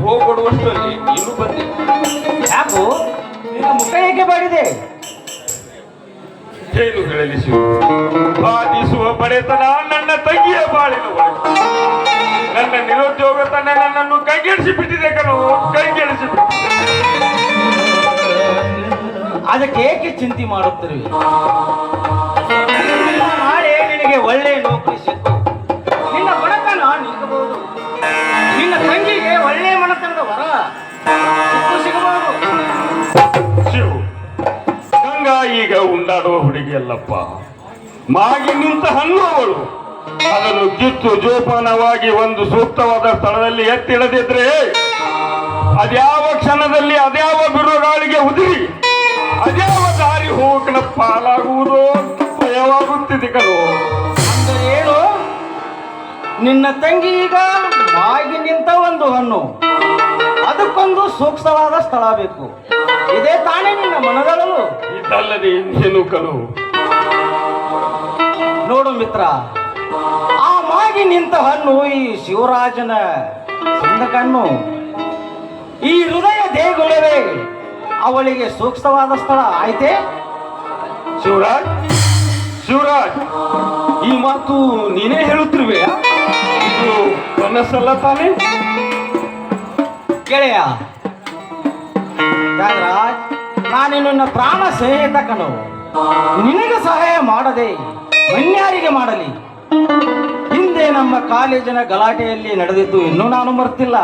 ಹೋಗೊಡುವಷ್ಟರಲ್ಲಿ ನೀನು ಬಂದೆ. ಯಾಕೋ ನಿನ್ನ ಮುಖ ಹೇಗೆ ಮಾಡಿದೆ? ಏನು ಹೇಳಲಿ ಶಿವ, ಬಾಧಿಸುವ ಬಡೆತನ ನನ್ನ ತಂಗಿಯ ಬಾಳಿನ ಒಳಗೆ. ನನ್ನ ನಿರುದ್ಯೋಗತನ ನನ್ನನ್ನು ಕೈಗೆಡಿಸಿ ಬಿಟ್ಟಿದೆ ಕಣೋ, ಕೈಗೆಡಿಸಿ ಬಿಟ್ಟಿದೆ. ಅದಕ್ಕೆ ಏಕೆ ಚಿಂತೆ ಮಾಡುತ್ತಿರುವೆ? ನಾಳೆ ನಿನಗೆ ಒಳ್ಳೆಯ ನೌಕರಿ ಸಿಕ್ಕು ನಿನ್ನ ಬಡತನ ನೀಗಬಹುದು. ನಿನ್ನ ತಂಗಿಗೆ ಒಳ್ಳೆಯ ಮನತನದ ವರ ಸಿಗಬಹುದು. ಶಿವ, ಗಂಗಾ ಈಗ ಉಂಡಾಡುವ ಹುಡುಗಿಯಲ್ಲಪ್ಪ, ಮಾಗಿ ನಿಂತ ಹಣ್ಣು ಅವಳು. ಅದನ್ನು ಕಿತ್ತು ಜೋಪಾನವಾಗಿ ಒಂದು ಸೂಕ್ತವಾದ ಸ್ಥಳದಲ್ಲಿ ಎತ್ತಿಡದಿದ್ರೆ ಅದ್ಯಾವ ಕ್ಷಣದಲ್ಲಿ ಅದ್ಯಾವ ಬಿರುಗಾಳಿಗೆ ಉದಿರಿ ಅದ್ಯಾವ ದಾರಿ ಹೋಗನ ಪಾಲಾಗುವುದೋ ಅಂತ ಭಯವಾಗುತ್ತಿದೆ ಕಣೋ. ಅಂದರೆ ಏನು? ನಿನ್ನ ತಂಗಿ ಈಗ ಮಾಗಿ ನಿಂತ ಒಂದು ಹಣ್ಣು, ಅದಕ್ಕೊಂದು ಸೂಕ್ತವಾದ ಸ್ಥಳ ಬೇಕು. ಇದೇ ತಾನೇ ನಿನ್ನ ಮನದಳಲು? ಇದಲ್ಲದೆ ಇನ್ನೇನು ಕಣೋ. ನೋಡು ಮಿತ್ರ, ಆ ಮಾಗಿ ನಿಂತ ಹಣ್ಣು ಈ ಶಿವರಾಜನ ಸಂದ ಕಣ್ಣು. ಈ ಹೃದಯ ದೇಗುಲವೇ ಅವಳಿಗೆ ಸೂಕ್ತವಾದ ಸ್ಥಳ ಆಯ್ತೆ. ಶಿವರಾಜ್, ಶಿವರಾಜ್, ಈ ಮಾತು ನೀನೇ ಹೇಳುತ್ತಿರುವೆಯಾ? ಇದು ಕನಸಲ್ಲ ತಾನೇ? ಗೆಳೆಯ ತ್ಯಾಗರಾಜ್, ನಾನು ನಿನ್ನ ಪ್ರಾಣ ಸ್ನೇಹಿತ ಕಣು. ನಿನಗೆ ಸಹಾಯ ಮಾಡದೆ ಮನ್ಯಾರಿಗೆ ಮಾಡಲಿ? ಹಿಂದೆ ನಮ್ಮ ಕಾಲೇಜಿನ ಗಲಾಟೆಯಲ್ಲಿ ನಡೆದಿದ್ದು ಇನ್ನೂ ನಾನು ಮರ್ತಿಲ್ಲ.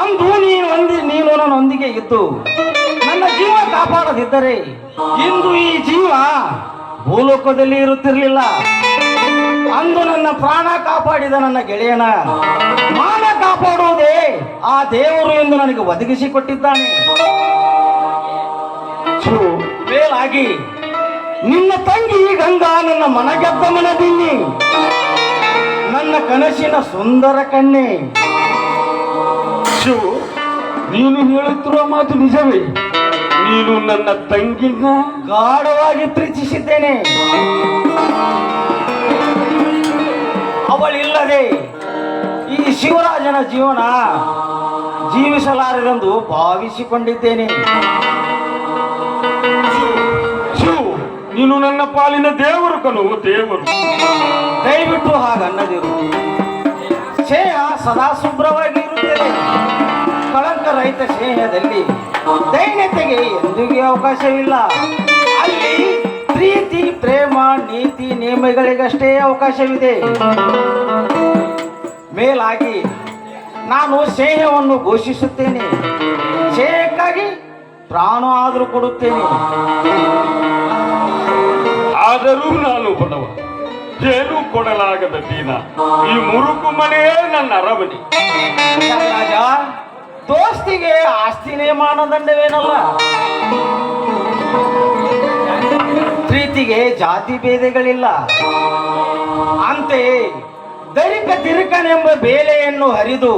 ಅಂದು ನೀನು ನನ್ನೊಂದಿಗೆ ಇದ್ದು ನನ್ನ ಜೀವ ಕಾಪಾಡದಿದ್ದರೆ ಇಂದು ಈ ಜೀವ ಭೂಲೋಕದಲ್ಲಿ ಇರುತ್ತಿರಲಿಲ್ಲ. ಅಂದು ನನ್ನ ಪ್ರಾಣ ಕಾಪಾಡಿದ ನನ್ನ ಗೆಳೆಯನ ಮಾನ ಕಾಪಾಡುವುದೇ ಆ ದೇವರು ಎಂದು ನನಗೆ ಒದಗಿಸಿಕೊಟ್ಟಿದ್ದಾನೆ. ಮೇಲಾಗಿ ನಿನ್ನ ತಂಗಿ ಗಂಗಾ ನನ್ನ ಮನಗೆದ್ದ ಮನದಿನ್ನಿ, ನನ್ನ ಕನಸಿನ ಸುಂದರ ಕಣ್ಣೆ. ಶಿವ, ನೀನು ಹೇಳುತ್ತಿರುವ ಮಾತು ನಿಜವೇ? ನೀನು ನನ್ನ ತಂಗಿನ ಗಾಢವಾಗಿ ಪ್ರೀತಿಸಿದ್ದೇನೆ. ಅವಳಿಲ್ಲದೆ ಈ ಶಿವರಾಜನ ಜೀವನ ಜೀವಿಸಲಾರದೆಂದು ಭಾವಿಸಿಕೊಂಡಿದ್ದೇನೆ. ಶಿವ, ನೀನು ನನ್ನ ಪಾಲಿನ ದೇವರು ಕಣು, ದೇವರು. ದಯವಿಟ್ಟು ಹಾಗನ್ನದಿರು. ಸ್ನೇಹ ಸದಾ ಶುಭ್ರವಾಗಿ ಇರುತ್ತದೆ. ಕಳಂಕ ರಹಿತ ಸ್ನೇಹದಲ್ಲಿ ದೈನ್ಯತೆಗೆ ಎಂದಿಗೂ ಅವಕಾಶವಿಲ್ಲ. ಅಲ್ಲಿ ಪ್ರೀತಿ, ಪ್ರೇಮ, ನೀತಿ, ನಿಯಮಗಳಿಗಷ್ಟೇ ಅವಕಾಶವಿದೆ. ಮೇಲಾಗಿ ನಾನು ಸ್ನೇಹವನ್ನು ಘೋಷಿಸುತ್ತೇನೆ. ಸ್ನೇಹಕ್ಕಾಗಿ ಪ್ರಾಣ ಆದರೂ ಕೊಡುತ್ತೇನೆ. ಆದರೂ ನಾನು ಬಡವ, ಏನೂ ಕೊಡಲಾಗದ ದೀನ. ಈ ಮುರುಕು ಮನೆಯೇ ನನ್ನ ಅರಮನೆ. ರಾಜ, ದೋಸ್ತಿಗೆ ಆಸ್ತಿನೇ ಮಾನದಂಡವೇನಲ್ಲ. ಪ್ರೀತಿಗೆ ಜಾತಿ ಭೇದಗಳಿಲ್ಲ. ಅಂತೆಯೇ ದರಿಕ ತಿರುಕನೆಂಬ ಬೇಲೆಯನ್ನು ಹರಿದು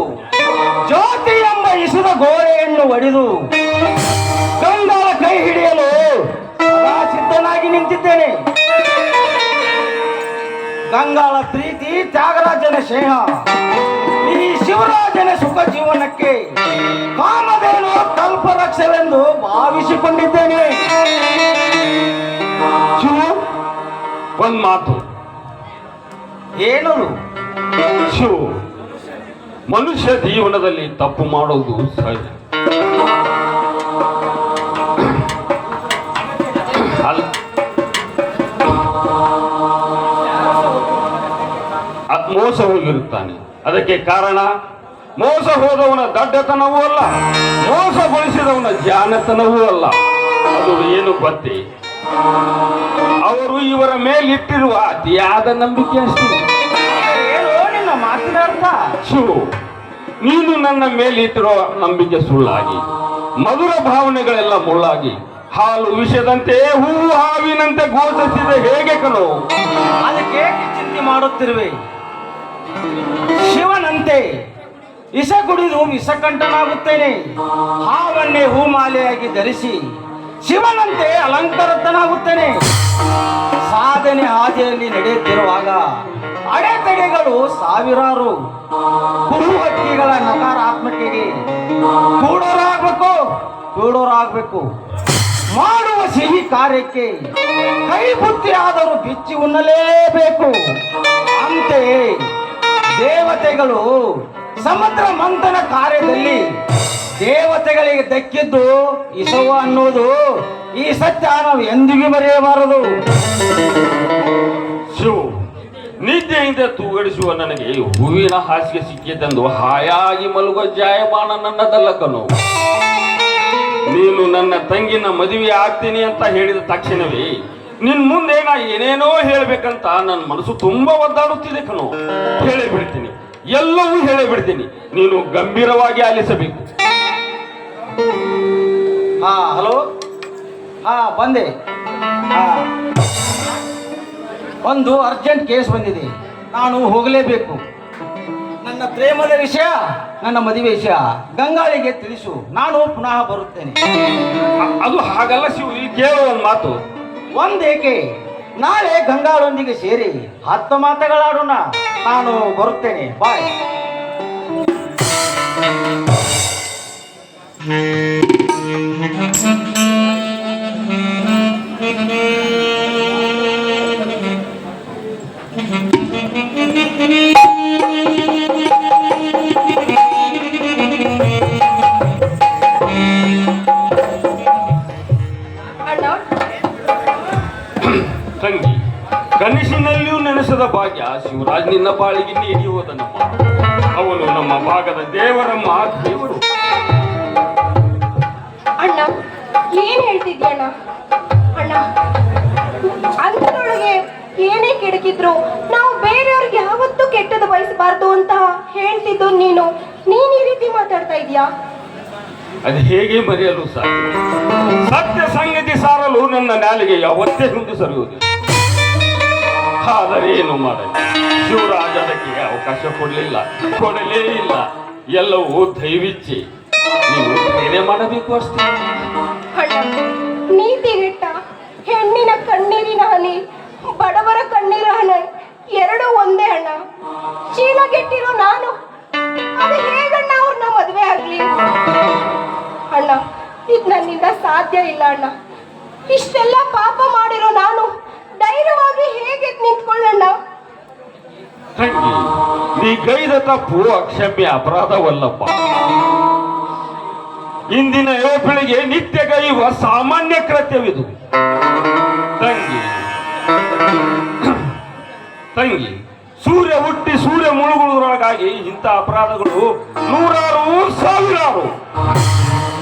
ಜ್ಯೋತಿ ಎಂಬ ಇಸುದ ಗೋಡೆಯನ್ನು ಒಡೆದು ಗಂಗಾಳ ಕೈ ಹಿಡಿಯಲು ಸದಾ ಸಿದ್ಧನಾಗಿ ನಿಂತಿದ್ದೇನೆ. ಗಂಗಾಳ ಪ್ರೀತಿ, ತ್ಯಾಗರಾಜನ ಸ್ನೇಹ ಈ ಶಿವರಾಜನ ಸುಖ ಜೀವನಕ್ಕೆ ಕಾಮಧೇನು ಕಲ್ಪವೃಕ್ಷವೆಂದು ಭಾವಿಸಿಕೊಂಡಿದ್ದೇನೆ. ಶಿವು, ಒಂದ್ ಮಾತು. ಏನು? ಶಿವು, ಮನುಷ್ಯ ಜೀವನದಲ್ಲಿ ತಪ್ಪು ಮಾಡೋದು ಸಹಜ. ಅಲ್ಲ, ಮೋಸ ಹೋಗಿರುತ್ತಾನೆ. ಅದಕ್ಕೆ ಕಾರಣ ಮೋಸ ಹೋದವನ ದಡ್ಡತನವೂ ಅಲ್ಲ, ಮೋಸಗೊಳಿಸಿದವನ ಜಾಣತನವೂ ಅಲ್ಲ. ಅದು ಏನು ಗೊತ್ತೇ? ಅವರು ಇವರ ಮೇಲಿಟ್ಟಿರುವ ಅತಿಯಾದ ನಂಬಿಕೆ ಅಷ್ಟೇ. ಏನು ನಿನ್ನ ಮಾತಿನ ಅರ್ಥ? ಶಿವು, ನೀನು ನನ್ನ ಮೇಲಿಟ್ಟಿರುವ ನಂಬಿಕೆ ಸುಳ್ಳಾಗಿ, ಮಧುರ ಭಾವನೆಗಳೆಲ್ಲ ಮುಳ್ಳಾಗಿ, ಹಾಲು ವಿಷದಂತೆ ಹೂವು ಹಾವಿನಂತೆ ಘೋಷಿಸಿದ ಹೇಗೆ ಕಣೋ? ಅದಕ್ಕೆ ಚಿಂತೆ ಮಾಡುತ್ತಿರುವೆ. ಶಿವನಂತೆ ವಿಷ ಕುಡಿದು ವಿಷಕಂಠನಾಗುತ್ತೇನೆ. ಹಾವನ್ನೇ ಹೂಮಾಲೆಯಾಗಿ ಧರಿಸಿ ಶಿವನಂತೆ ಅಲಂಕೃತನಾಗುತ್ತೇನೆ. ಸಾಧನೆ ಹಾದಿಯಲ್ಲಿ ನಡೆಯುತ್ತಿರುವಾಗ ಅಡೆತಡೆಗಳು ಸಾವಿರಾರು. ಕುರುಹಕ್ಕಿಗಳ ನಕಾರಾತ್ಮಕೆಗೆ ಕೂಡೋರಾಗಬೇಕು. ಮಾಡುವ ಸಿಹಿ ಕಾರ್ಯಕ್ಕೆ ಕೈ ಬುತ್ತಿ ಆದರೂ ಬಿಚ್ಚಿ ಉಣ್ಣಲೇಬೇಕು. ಅಂತೆಯೇ ದೇವತೆಗಳು ಸಮುದ್ರ ಮಂಥನ ಕಾರ್ಯದಲ್ಲಿ ದೇವತೆಗಳಿಗೆ ದಕ್ಕಿದ್ದು ಇಸವ ಅನ್ನೋದು ಈ ಸತ್ಯ ನಾವು ಎಂದಿಗೂ ಮರೆಯಬಾರದು. ಶಿವು, ನಿದ್ದೆಯಿಂದ ತೂಗಡಿಸುವ ನನಗೆ ಹೂವಿನ ಹಾಸಿಗೆ ಸಿಕ್ಕಿತೆಂದು ಹಾಯಾಗಿ ಮಲಗುವ ಜಾಯಮಾನ ನನ್ನದಲ್ಲ ಕಣೋ. ನೀನು ನನ್ನ ತಂಗಿನ ಮದುವೆ ಆಗ್ತೀನಿ ಅಂತ ಹೇಳಿದ ತಕ್ಷಣವೇ ನಿನ್ ಮುಂದೆ ನಾ ಏನೇನೋ ಹೇಳ್ಬೇಕಂತ ನನ್ನ ಮನಸ್ಸು ತುಂಬಾ ಒದ್ದಾಡುತ್ತಿದೆ ಕಣೋ. ಹೇಳಿಬಿಡ್ತೀನಿ, ಎಲ್ಲವೂ ಹೇಳಿಬಿಡ್ತೀನಿ. ನೀನು ಗಂಭೀರವಾಗಿ ಆಲಿಸಬೇಕು. ಹಲೋ, ಬಂದೆ. ಒಂದು ಅರ್ಜೆಂಟ್ ಕೇಸ್ ಬಂದಿದೆ, ನಾನು ಹೋಗಲೇಬೇಕು. ನನ್ನ ಪ್ರೇಮದ ವಿಷಯ, ನನ್ನ ಮದುವೆ ವಿಷಯ ಗಂಗಾಳಿಗೆ ತಿಳಿಸು, ನಾನು ಪುನಃ ಬರುತ್ತೇನೆ. ಅದು ಹಾಗಲ್ಲ ಶಿವು, ಇಲ್ಲಿ ಕೇಳುವ ಒಂದು ಮಾತು. ಒಂದೇಕೆ, ನಾಳೆ ಗಂಗಾಳೊಂದಿಗೆ ಸೇರಿ 10 ಮಾತುಗಳಾಡೋಣ. ನಾನು ಬರುತ್ತೇನೆ, ಬಾಯ್. ತಂಗಿ, ಕನಸಿನಲ್ಲಿಯೂ ನೆನೆಸದ ಭಾಗ್ಯ ಶಿವರಾಜ್ ನಿನ್ನ ಬಾಳಿಗೆ ನೀಡಿ ಹೋದನಮ್ಮ. ಅವನು ನಮ್ಮ ಭಾಗದ ದೇವರಮ್ಮ, ದೇವರು. ಅಣ್ಣ, ಏನ್ ಹೇಳ್ತಿದ್ಯಣ್ಣ? ಅಣ್ಣ, ಅಂತರೊಳಗೆ ಏನೇ ಕೆಡಕಿದ್ರು ನಾವು ಬೇರೆಯವ್ರಿಗೆ ಯಾವತ್ತೂ ಕೆಟ್ಟದ್ದು ಬಯಸಬಾರ್ದು ಅಂತ ಹೇಳ್ತಿದ್ದು ನೀನು ಈ ರೀತಿ ಮಾತಾಡ್ತಾ ಇದೀಯಾ? ಅದು ಹೇಗೆ ಮರೆಯಲು ಸಾಧ್ಯ? ಸತ್ಯ ಸಂಗತಿ ಸಾರಲು ನನ್ನ ನಾಲಿಗೆ ಯಾವತ್ತೇ ಮುಂದೆ ಸರಿಯುವುದಿಲ್ಲ. ಆದರೆ ಏನು ಮಾಡಲಿ, ಶಿವರಾಜ್ ಅದಕ್ಕೆ ಅವಕಾಶ ಕೊಡಲೇ ಇಲ್ಲ. ಎಲ್ಲವೂ ದೈವಿಚ್ಛೆ. ನೀವು ಬೇರೆ ಮಾಡಬೇಕು ಅಷ್ಟೇ. ನೀತಿಗೆಟ್ಟ ಹೆಣ್ಣಿನ ಕಣ್ಣೀರಿನ ಹನಿ, ಬಡವರ ಕಣ್ಣೀರ ಹನಿ ಎರಡು ಒಂದೇ ಅಣ್ಣ. ಚೀಲಗೆಟ್ಟಿರೋ ನಾನು, ಅದು ಹೇಗಣ್ಣ ಅವ್ರನ್ನ ಮದುವೆ ಆಗ್ಲಿ? ಅಣ್ಣ, ಇದು ನನ್ನಿಂದ ಸಾಧ್ಯ ಇಲ್ಲ ಅಣ್ಣ. ಇಷ್ಟೆಲ್ಲ ಪಾಪ ಮಾಡಿರೋ ನಾನು ಧೈರ್ಯವಾಗಿ ಹೇಗೆ ನಿಂತ್ಕೊಳ್ಳೋಣ? ತಂಗಿ, ನೀ ಗೈದ ತಪ್ಪು ಅಕ್ಷಮ್ಯ ಅಪರಾಧವಲ್ಲಪ್ಪ. ಇಂದಿನ ಯುವ ಪೀಳಿಗೆ ನಿತ್ಯ ಗೈಯುವ ಸಾಮಾನ್ಯ ಕೃತ್ಯವಿದು. ತಂಗಿ, ಸೂರ್ಯ ಹುಟ್ಟಿ ಸೂರ್ಯ ಮುಳುಗುವುದರೊಳಗಾಗಿ ಇಂಥ ಅಪರಾಧಗಳು ನೂರಾರು ಸಾವಿರಾರು.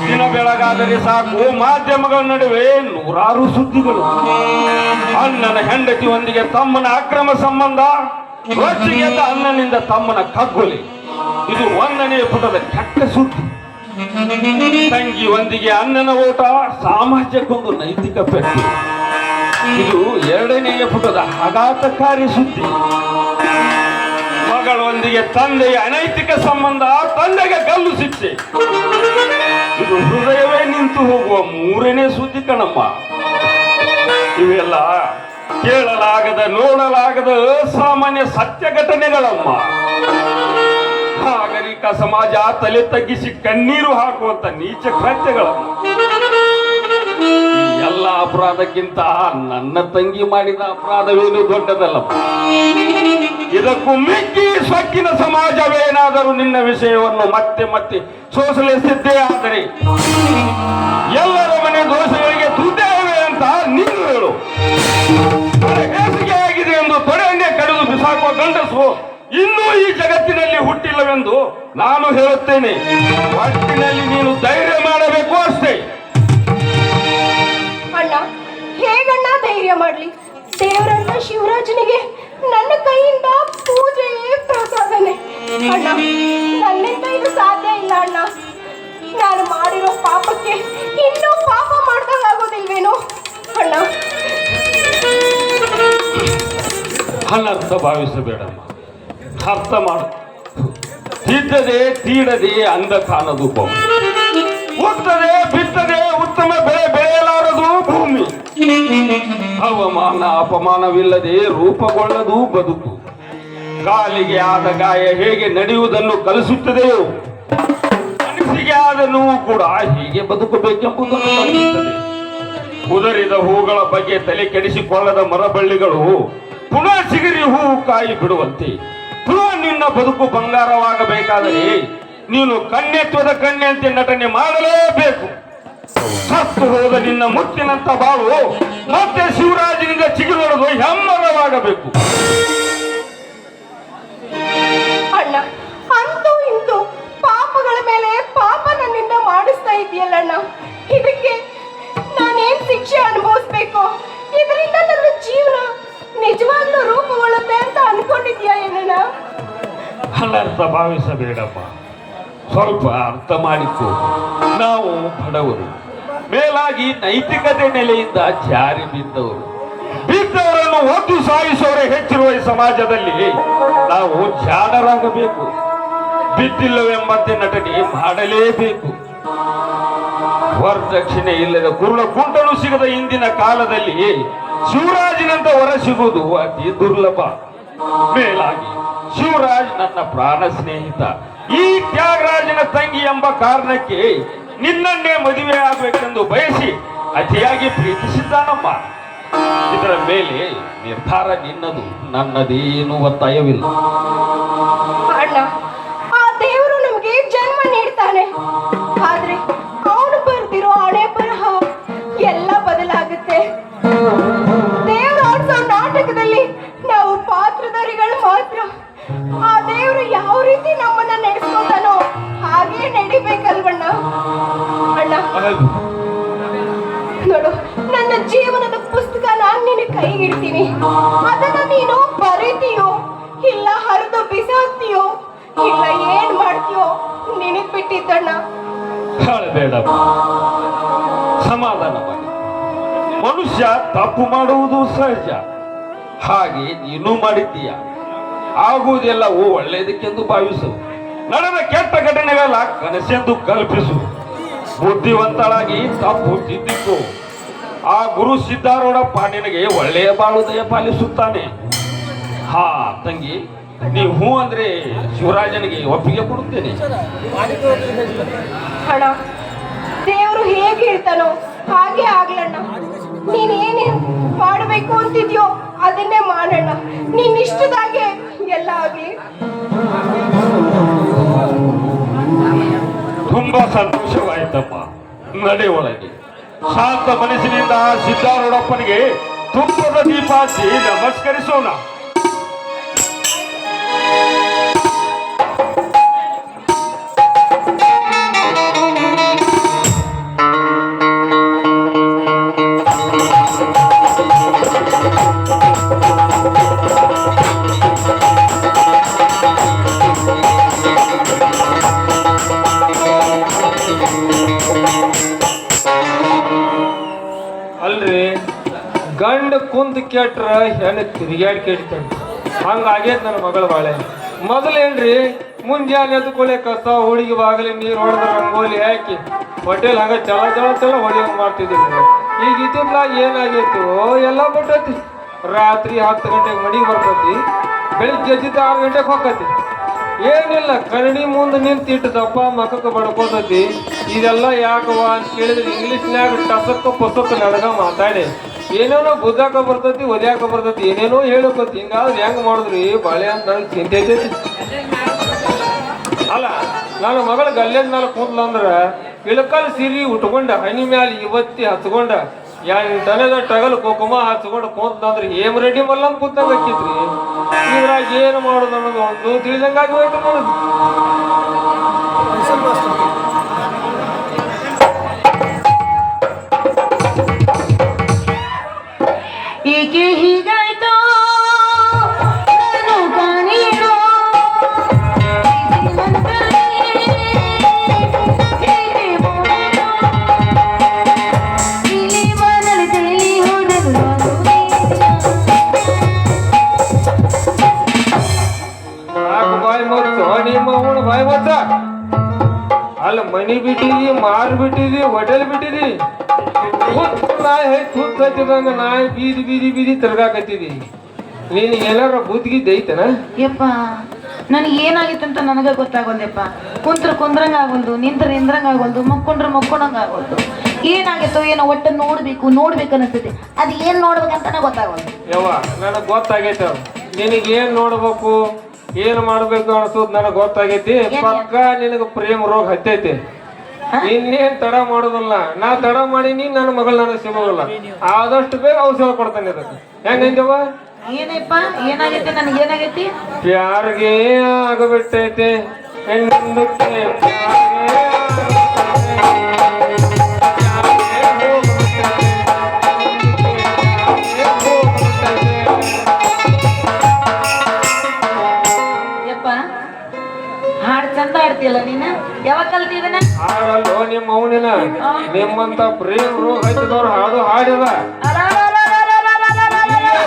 ದಿನ ಬೆಳಗಾದರೆ ಸಾಕು ಮಾಧ್ಯಮಗಳ ನಡುವೆ ನೂರಾರು ಸುದ್ದಿಗಳು. ಅಣ್ಣನ ಹೆಂಡತಿಯೊಂದಿಗೆ ತಮ್ಮನ ಅಕ್ರಮ ಸಂಬಂಧ, ರೊಚ್ಚಿಗೆದ್ದ ಅಣ್ಣನಿಂದ ತಮ್ಮನ ಕಗ್ಗೊಲೆ. ಇದು 1ನೇ ಪುಟದ ಕೆಟ್ಟ ಸುದ್ದಿ. ತಂಗಿಯೊಂದಿಗೆ ಅಣ್ಣನ ಓಟ, ಸಮಾಜಕ್ಕೊಂದು ನೈತಿಕ ಪೆಟ್ಟು. ಇದು 2ನೇ ಪುಟದ ಆಘಾತಕಾರಿ ಸುದ್ದಿ. ಮಗಳೊಂದಿಗೆ ತಂದೆಯ ಅನೈತಿಕ ಸಂಬಂಧ, ತಂದೆಗೆ ಗಲ್ಲು ಶಿಕ್ಷೆ. ಇದು ಹೃದಯವೇ ನಿಂತು ಹೋಗುವ 3ನೇ ಸುದ್ದಿ ಕಣಮ್ಮ. ಇವೆಲ್ಲ ಕೇಳಲಾಗದ ನೋಡಲಾಗದ ಅಸಾಮಾನ್ಯ ಸತ್ಯ ಘಟನೆಗಳಮ್ಮ. ನಾಗರಿಕ ಸಮಾಜ ತಲೆ ತಗ್ಗಿಸಿ ಕಣ್ಣೀರು ಹಾಕುವಂತ ನೀಚ ಕೃತ್ಯಗಳನ್ನು ಈ ಎಲ್ಲ ಅಪರಾಧಕ್ಕಿಂತ ನನ್ನ ತಂಗಿ ಮಾಡಿದ ಅಪರಾಧವೇನು ದೊಡ್ಡದಲ್ಲಪ್ಪ. ಇದಕ್ಕೂ ಮಿಕ್ಕಿ ಸೊಕ್ಕಿನ ಸಮಾಜವೇನಾದರೂ ನಿನ್ನ ವಿಷಯವನ್ನು ಮತ್ತೆ ಮತ್ತೆ ಸೋಸಲಿಸಿದ್ದೇ ಆದರೆ ಎಲ್ಲರ ಮನೆ ದೋಷಗಳಿಗೆ ತುದ್ದೇವೆ ಅಂತ ನೀನು ಹೇಳು. ಹೇಸಿಗೆ ಆಗಿದೆ ಎಂದು ತೊಡೆಯನ್ನೇ ಕಡಿದು ಬಿಸಾಕುವ ಗಂಡಸು ಇನ್ನೂ ಈ ಜಗತ್ತಿನಲ್ಲಿ ಹುಟ್ಟಿಲ್ಲವೆಂದು ನಾನು ಹೇಳುತ್ತೇನೆ. ಒಟ್ಟಿನಲ್ಲಿ ನೀನು ಧೈರ್ಯ ಮಾಡಬೇಕು ಅಷ್ಟೇ. ಅಣ್ಣ, ಹೇಗಣ್ಣ ಧೈರ್ಯ ಮಾಡ್ಲಿ? ದೇವರಣ್ಣ ಶಿವರಾಜನಿಗೆ ನನ್ನ ಕೈಯಿಂದ ಪೂಜೆಯೇ ಪ್ರಸಾದನೆ. ಅಣ್ಣ, ನನ್ನಿಂದ ಇದು ಸಾಧ್ಯ ಇಲ್ಲ ಅಣ್ಣ. ನಾನು ಮಾಡಿರೋ ಪಾಪಕ್ಕೆ ಇನ್ನೂ ಪಾಪ ಮಾಡ್ದಂಗಾಗೋದಿಲ್ವೇನೋ ಅಣ್ಣ. ಅನರ್ಥ ಭಾವಿಸಬೇಡಮ್ಮ, ಅರ್ಥ ಮಾಡು. ತಿದ್ದದೆ ತೀಡದೆ ಅಂದ ಕಾಣದು ಭೂಮಿ, ಹುಟ್ಟದೆ ಬಿತ್ತದೆ ಉತ್ತಮ ಬೆಳೆ ಬೆಳೆಯಲಾರದು ಭೂಮಿ. ಅವಮಾನ ಅಪಮಾನವಿಲ್ಲದೆ ರೂಪುಗೊಳ್ಳದು ಬದುಕು. ಕಾಲಿಗೆ ಆದ ಗಾಯ ಹೇಗೆ ನಡೆಯುವುದನ್ನು ಕಲಿಸುತ್ತದೆಯೋ ಮನಸ್ಸಿಗೆ ಆದ ನೋವು ಕೂಡ ಹೀಗೆ ಬದುಕಬೇಕೆಂಬುದನ್ನು ಕಲಿಸುತ್ತದೆ. ಉದರಿದ ಹೂಗಳ ಬಗ್ಗೆ ತಲೆ ಕೆಡಿಸಿಕೊಳ್ಳದ ಮರಬಳ್ಳಿಗಳು ಪುನಃ ಚಿಗುರಿ ಹೂವು ಕಾಯಿ ಬಿಡುವಂತೆ ಪುನಃ ನಿನ್ನ ಬದುಕು ಬಂಗಾರವಾಗಬೇಕಾದರೆ ನೀನು ಕಣ್ಣೆತ್ತುವುದ ಕಣ್ಣೆಂತೆ ನಟನೆ ಮಾಡಲೇಬೇಕು. ಸತ್ತು ಹೋದ ನಿನ್ನ ಮುತ್ತಿನಂತ ಬಾಳು ಮತ್ತೆ ಶಿವರಾಜನಿಂದ ಚಿಗುರೊಡೆದು ಹೆಮ್ಮರವಾಗಬೇಕು. ಅಣ್ಣ, ಅಂತೂ ಇಂತೂ ಪಾಪಗಳ ಮೇಲೆ ಪಾಪ ನನ್ನಿಂದ ಮಾಡಿಸ್ತಾ ಇದೆಯಲ್ಲಣ್ಣ. ಇದಕ್ಕೆ ನಾನೇನ್ ಶಿಕ್ಷೆ ಅನುಭವಿಸ್ಬೇಕು? ಇದರಿಂದ ನನ್ನ ಜೀವನ ನಿಜವಾಗ್ಲೂ ರೂಪುಗೊಳ್ಳುತ್ತೆ ಅಂತ ಅನ್ಕೊಂಡಿದ್ಯಾ ಏನಣ್ಣ? ಅನರ್ಥ ಭಾವಿಸಬೇಡಮ್ಮ, ಸ್ವಲ್ಪ ಅರ್ಥ ಮಾಡಿಕೊ. ನಾವು ಬಡವರು, ಮೇಲಾಗಿ ನೈತಿಕತೆ ನೆಲೆಯಿಂದ ಜಾರಿ ಬಿದ್ದವರನ್ನು ಒದ್ದು ಸಾಯಿಸೋರೆ ಹೆಚ್ಚಿರುವ ಈ ಸಮಾಜದಲ್ಲಿ ನಾವು ಜಾಣರಾಗಬೇಕು. ಬಿದ್ದಿಲ್ಲವೆಂಬಂತೆ ನಟನೆ ಮಾಡಲೇಬೇಕು. ವರದಕ್ಷಿಣೆ ಇಲ್ಲದ ಕುರುಳ ಕುಂಟನು ಸಿಗದ ಇಂದಿನ ಕಾಲದಲ್ಲಿ ಶಿವರಾಜನಂತ ಹೊರ ಸಿಗುವುದು ಅತಿ ದುರ್ಲಭ. ಮೇಲಾಗಿ ಶಿವರಾಜ್ ನನ್ನ ಪ್ರಾಣ ಸ್ನೇಹಿತ. ಈ ತ್ಯಾಗರಾಜನ ತಂಗಿ ಎಂಬ ಕಾರಣಕ್ಕೆ ನಿನ್ನನ್ನೇ ಮದುವೆ ಆಗಬೇಕೆಂದು ಬಯಸಿ ಅತಿಯಾಗಿ ಪ್ರೀತಿಸಿದ್ದಾನಮ್ಮ. ಇದರ ಮೇಲೆ ನಿರ್ಧಾರ ನಿನ್ನದು, ನನ್ನದೇನು ಒತ್ತಾಯವಿಲ್ಲ. ಅಣ್ಣ, ಆ ದೇವರು ನಮಗೆ ಜನ್ಮ ನೀಡ್ತಾನೆ, ಆದ್ರೆ ಅವನು ಬರ್ದಿರೋ ಹಣೆ ಬರಹ ಎಲ್ಲ ಬದಲಾಗುತ್ತೆ. ದೇವರು ಆಡ್ಸೋ ನಾಟಕದಲ್ಲಿ ನಾವು ಪಾತ್ರಧಾರಿಗಳು ಮಾತ್ರ. ಆ ದೇವರು ಯಾವ ರೀತಿ ನಮ್ಮನ್ನ ನಡೆಸ್ಕೊತಾನೋ ಹಾಗೆ ನಡಿಬೇಕಲ್ವಣ್ಣ? ಅಣ್ಣ ನೋಡು, ನನ್ನ ಜೀವನದ ಪುಸ್ತಕ ನಾನು ನಿನ್ನ ಕೈಗಿಡ್ತೀನಿ. ಅದನ್ನ ನೀನು ಬರೀತೀಯೋ ಇಲ್ಲ ಹರಿದು ಬಿಸಾಕ್ತೀಯೋ ಇಲ್ಲ ಏನ್ ಮಾಡ್ತೀಯೋ ನಿನಗ್ ಬಿಟ್ಟಿದ್ದಣ್ಣ. ಬೇಡಪ್ಪ, ಸಮಾಧಾನ ಮಾಡಿ. ಮನುಷ್ಯ ತಪ್ಪು ಮಾಡುವುದು ಸಹಜ, ಹಾಗೆ ನೀನು ಮಾಡಿದ್ದೀಯ. ಆಗುವುದೆಲ್ಲವೂ ಒಳ್ಳೆಯದಕ್ಕೆಂದು ಭಾವಿಸು. ನಡೆದ ಕೆಟ್ಟ ಘಟನೆಗಳ ಕನಸೆಂದು ಕಲ್ಪಿಸು. ಬುದ್ಧಿವಂತಳಾಗಿ ತಪ್ಪು ತಿದ್ದಿತ್ತು. ಆ ಗುರು ಸಿದ್ಧಾರೂಢಪ್ಪ ನಿನಗೆ ಒಳ್ಳೆಯ ಬಾಳುದಯ ಪಾಲಿಸುತ್ತಾನೆ. ಹಾ ತಂಗಿ, ನೀವು ಹೂ ಅಂದ್ರೆ ಶಿವರಾಜನಿಗೆ ಒಪ್ಪಿಗೆ ಕೊಡುತ್ತೇನೆ. ಅಣ್ಣ, ದೇವರು ಹೇಗೆ ಇರ್ತಾನೋ ಹಾಗೆ ಆಗ್ಲಣ್ಣ. ನೀನೇನೇ ಮಾಡಬೇಕು ಅಂತಿದ್ಯೋ ಅದನ್ನೇ ಮಾಡೋಣ. ನೀನ್ ಇಷ್ಟದಾಗೆ ಎಲ್ಲ ಆಗ್ಲಿ. ತುಂಬಾ ಸಂತೋಷವಾಯ್ತಮ್ಮ. ನಡೆ ಒಳಗೆ. ಶಾಂತ ಮನಸ್ಸಿನಿಂದ ಸಿದ್ಧಾರೂಢಪ್ಪನಿಗೆ ತುಪ್ಪದ ದೀಪ ಹಚ್ಚಿ ನಮಸ್ಕರಿಸೋಣ. ಅಲ್ರಿ, ಗಂಡ ಕುಂದ್ ಕೆಟ್ರ ಹೆಣ್ಣು ತಿರುಗಾಡಿ ಕೆಡ್ತಾನೆ. ಹಂಗಾಗೈತೆ ನನ್ನ ಮಗಳ ಬಾಳೆ. ಮೊದಲೇನ್ರಿ, ಮುಂಜಾನೆ ಎದ್ದುಕೊಳ್ಳೆ ಕಸ ಹುಡುಗಿ ಬಾಗಲಿ ನೀರು ಹೊಡೆದ ರಂಗೋಲಿ ಹಾಕಿ ಹೋಟೆಲ್ ಹಂಗ ಚಲ ಹೊಡಿಯೋಂಗ್ ಮಾಡ್ತಿದ್ದೀವಿ. ಈಗ ಇತ್ತಿತ್ಲಾಗ ಏನಾಗೈತು ಎಲ್ಲ ಬಿಟ್ಟೈತಿ. ರಾತ್ರಿ 10 ಗಂಟೆಗೆ ಮನೆಗೆ ಬರ್ತೈತಿ, ಬೆಳಿಗ್ಗೆ ಎದ್ದಿದ್ದು 6 ಗಂಟೆಗೆ ಹೋಗತಿ. ಏನಿಲ್ಲ ಕನ್ನಡಿ ಮುಂದೆ ನಿಂತಿಟ್ಟು ದಪ್ಪ ಮಕ್ಕಕ್ಕೆ ಬಡ್ಕೋತೈತಿ ಇದೆಲ್ಲ ಯಾಕವ ಅಂತ ಕೇಳಿದ್ರೆ ಇಂಗ್ಲೀಷ್ನ್ಯಾಗ ಟಸಕ್ಕ ಪಸಕ್ಕ ನಡಗ ಮಾತಾಡಿ ಏನೇನೋ ಬುದ್ಧಾಕ ಬರ್ತೈತಿ ಒದ್ಯಾಕ ಬರ್ತೈತಿ ಏನೇನೋ ಹೇಳಕತ್ತಿ ಹಿಂಗಾದ್ರೆ ಹೆಂಗ್ ಮಾಡಿದ್ರಿ ಬಾಳೆ ಅಂತ ನನಗೆ ಚಿಂತೆ ಐತೈತಿ ಅಲ್ಲ ನನ್ನ ಮಗಳ ಗಲ್ಯದ ಮೇಲೆ ಕೂದ್ಲ ಅಂದ್ರ ಇಳಕಲ್ ಸೀರಿ ಉಟ್ಕೊಂಡ ಹನಿ ಮ್ಯಾಲ ಇವತ್ತಿ ಹಚ್ಕೊಂಡ ದನದ ಟಗಲ್ ಕುಕುಮ ಹಚ್ಕೊಂಡು ಕೂತ್ನಂದ್ರೆ ಏಮ್ ರೆಡಿ ಮಲ್ಲಂದ್ ಕೂತಂಗ ಹಚ್ಚಿತ್ರಿ ಇದ್ರಾಗ ಏನು ಮಾಡೋದು ಅನ್ನೋದು ಒಂದು ತಿಳಿದಂಗಾಗಿ ಹೋಯ್ತು ನೋಡುದು ಏಕೆ ಹೀಗಾಯ್ತು ನಾನು ಕಾಣೀನು ಬಾಯಿ ಮೊತ್ತ ನಿಮ್ಮ ಅವನು ಬಾಯಿ ಮೊತ್ತ ಅಲ್ಲ ಮನಿ ಬಿಟ್ಟಿದಿ ಮಾರು ಬಿಟ್ಟಿದಿ ಹೋಟೆಲ್ ಬಿಟ್ಟಿದಿ ನಾಯಿ ತುತ್ತ ಹಚ್ಚಿದಂಗ ನಾಯಿ ಬೀದಿ ಬೀದಿ ಬೀದಿ ತಿರ್ಗಾಕತ್ತಿದಿ ನೀನು ಏನಾರ ಬುದ್ಧಿಗಿದ್ದ ಐತನ ಯಪ್ಪ ನನಗೆ ಏನಾಗಿತ್ತು ಅಂತ ನನಗೆ ಗೊತ್ತಾಗೋಲ್ದಪ್ಪ ಕುಂತ್ರ ಕುಂದ್ರಂಗ ಆಗೋಲ್ದು ನಿಂತ್ರ ನಿಂದ್ರಂಗ ಆಗೋಲ್ದು ಮಕ್ಕೊಂಡ್ರೆ ಮಕ್ಕೊಂಡಂಗ ಆಗೋಲ್ದು ಏನಾಗಿತ್ತು ಏನೋ ಒಟ್ಟು ನೋಡ್ಬೇಕು ಅನಿಸ್ತೈತಿ ಅದು ಏನ್ ನೋಡ್ಬೇಕಂತಾನೆ ಗೊತ್ತಾಗೋಲ್ದು ಯವ್ವ ನನಗೆ ಗೊತ್ತಾಗೈತೆ ನಿನಗೇನ್ ನೋಡ್ಬೇಕು ಏನ್ ಮಾಡ್ಬೇಕು ಅನ್ಸೋದ್ ನನಗ್ ಗೊತ್ತಾಗೈತಿ ಪಕ್ಕ ನಿನಗ ಪ್ರೇಮ ರೋಗ ಹತ್ತೈತಿ ಇನ್ನೇನ್ ತಡ ಮಾಡೋದಿಲ್ಲ ನಾ ತಡ ಮಾಡೀನಿ ನನ್ನ ಮಗಳು ನನಗೆ ಸಿಗೋಲ್ಲ ಆದಷ್ಟು ಬೇಗ ಔಷಧ ಕೊಡ್ತಾನೆ ಅದಕ್ಕೆ ಹೆಂಗಂತವ ಏನಪ್ಪ ಏನಾಗೈತಿ ನನಗೆ ಏನಾಗೈತಿ ಪ್ಯಾರ್ಗೆ ಆಗಬಿಟ್ಟೈತೆ ಹೆಣ್ಣೊಂದಕ್ಕೆ ಪ್ಯಾರ್ಗೆ ಯಪ್ಪ ಹಾಡು ಚಂದ ಹಾಡ್ತೀಯಲ್ಲ ನೀನ ಯಾವಾಗ ಕಲ್ತಿದನ ಹಾಡಲ್ಲೋ ನಿಮ್ಮ ಅವನಿನ ನಿಮ್ಮಂತ ಪ್ರೇಮ ರೋಗ ಹಚ್ಚಿದವ್ರು ಹಾಡು ಹಾಡಿದ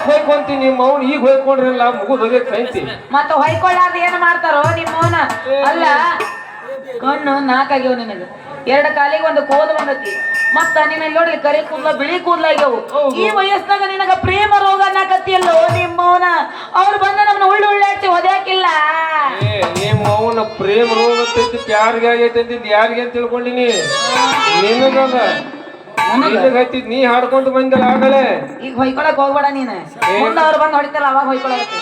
ಹೋಯ್ಕೊಂತಿ ನಿಮ್ಮ ಅವ್ನು ಈಗ ಹೋಯ್ಕೊಂಡ್ರಿಲ್ಲ ಮುಗುದ್ ಹೋಗೈತಿ ಸೈತಿ ಮತ್ತ ಹೊಯ್ಕೊಳ್ಳಾರ್ದು ಏನ್ ಮಾಡ್ತಾರೋ ನಿಮ್ಮವನ ಅಲ್ಲ ಕಣ್ಣು ನಾಲ್ಕಾಗ್ಯವ ನಿನಗ ಎರಡು ಕಾಲಿಗೆ ಒಂದು ಕೋದ ಬಂದತಿ ಮತ್ತ ನಿನ್ನ ನೋಡಿ ಕರಿ ಕೂದ್ಲ ಬಿಳಿ ಕೂದ್ಲಾಗ್ಯವು ಈ ವಯಸ್ಸಿನಾಗ ನಿನಗ ಪ್ರೇಮ ರೋಗ ಅನ್ನಕತ್ತಿಯಲ್ಲೋ ನಿಮ್ಮವನ ಅವ್ರು ಬಂದ ನಮ್ಮನ್ನ ಉಳ್ಳಾಡ್ಸಿ ಒದ್ಯಾಕಿಲ್ಲ ನಿಮ್ಮ ಅವನ ಪ್ರೇಮ ರೋಗ ಹತ್ತೈತಿ ಪ್ಯಾರ್ಗೆ ಆಗೈತಿ ಅಂತಿದ್ ಯಾರಿಗೆ ಅಂತ ತಿಳ್ಕೊಂಡಿನಿ ನಿನಗದ ಹತ್ತಿದ್ ನೀ ಹಾಡ್ಕೊಂಡು ಬಂದಲ್ಲ ಆಗಲೇ ಈಗ ಹೊಯ್ಕೊಳಕ್ ಹೋಗ್ಬೇಡ ನೀನ ಮುಂದ ಅವ್ರು ಬಂದು ಹೊಡಿತಾರ ಅವಾಗ ಹೊಯ್ಕೊಳಕ್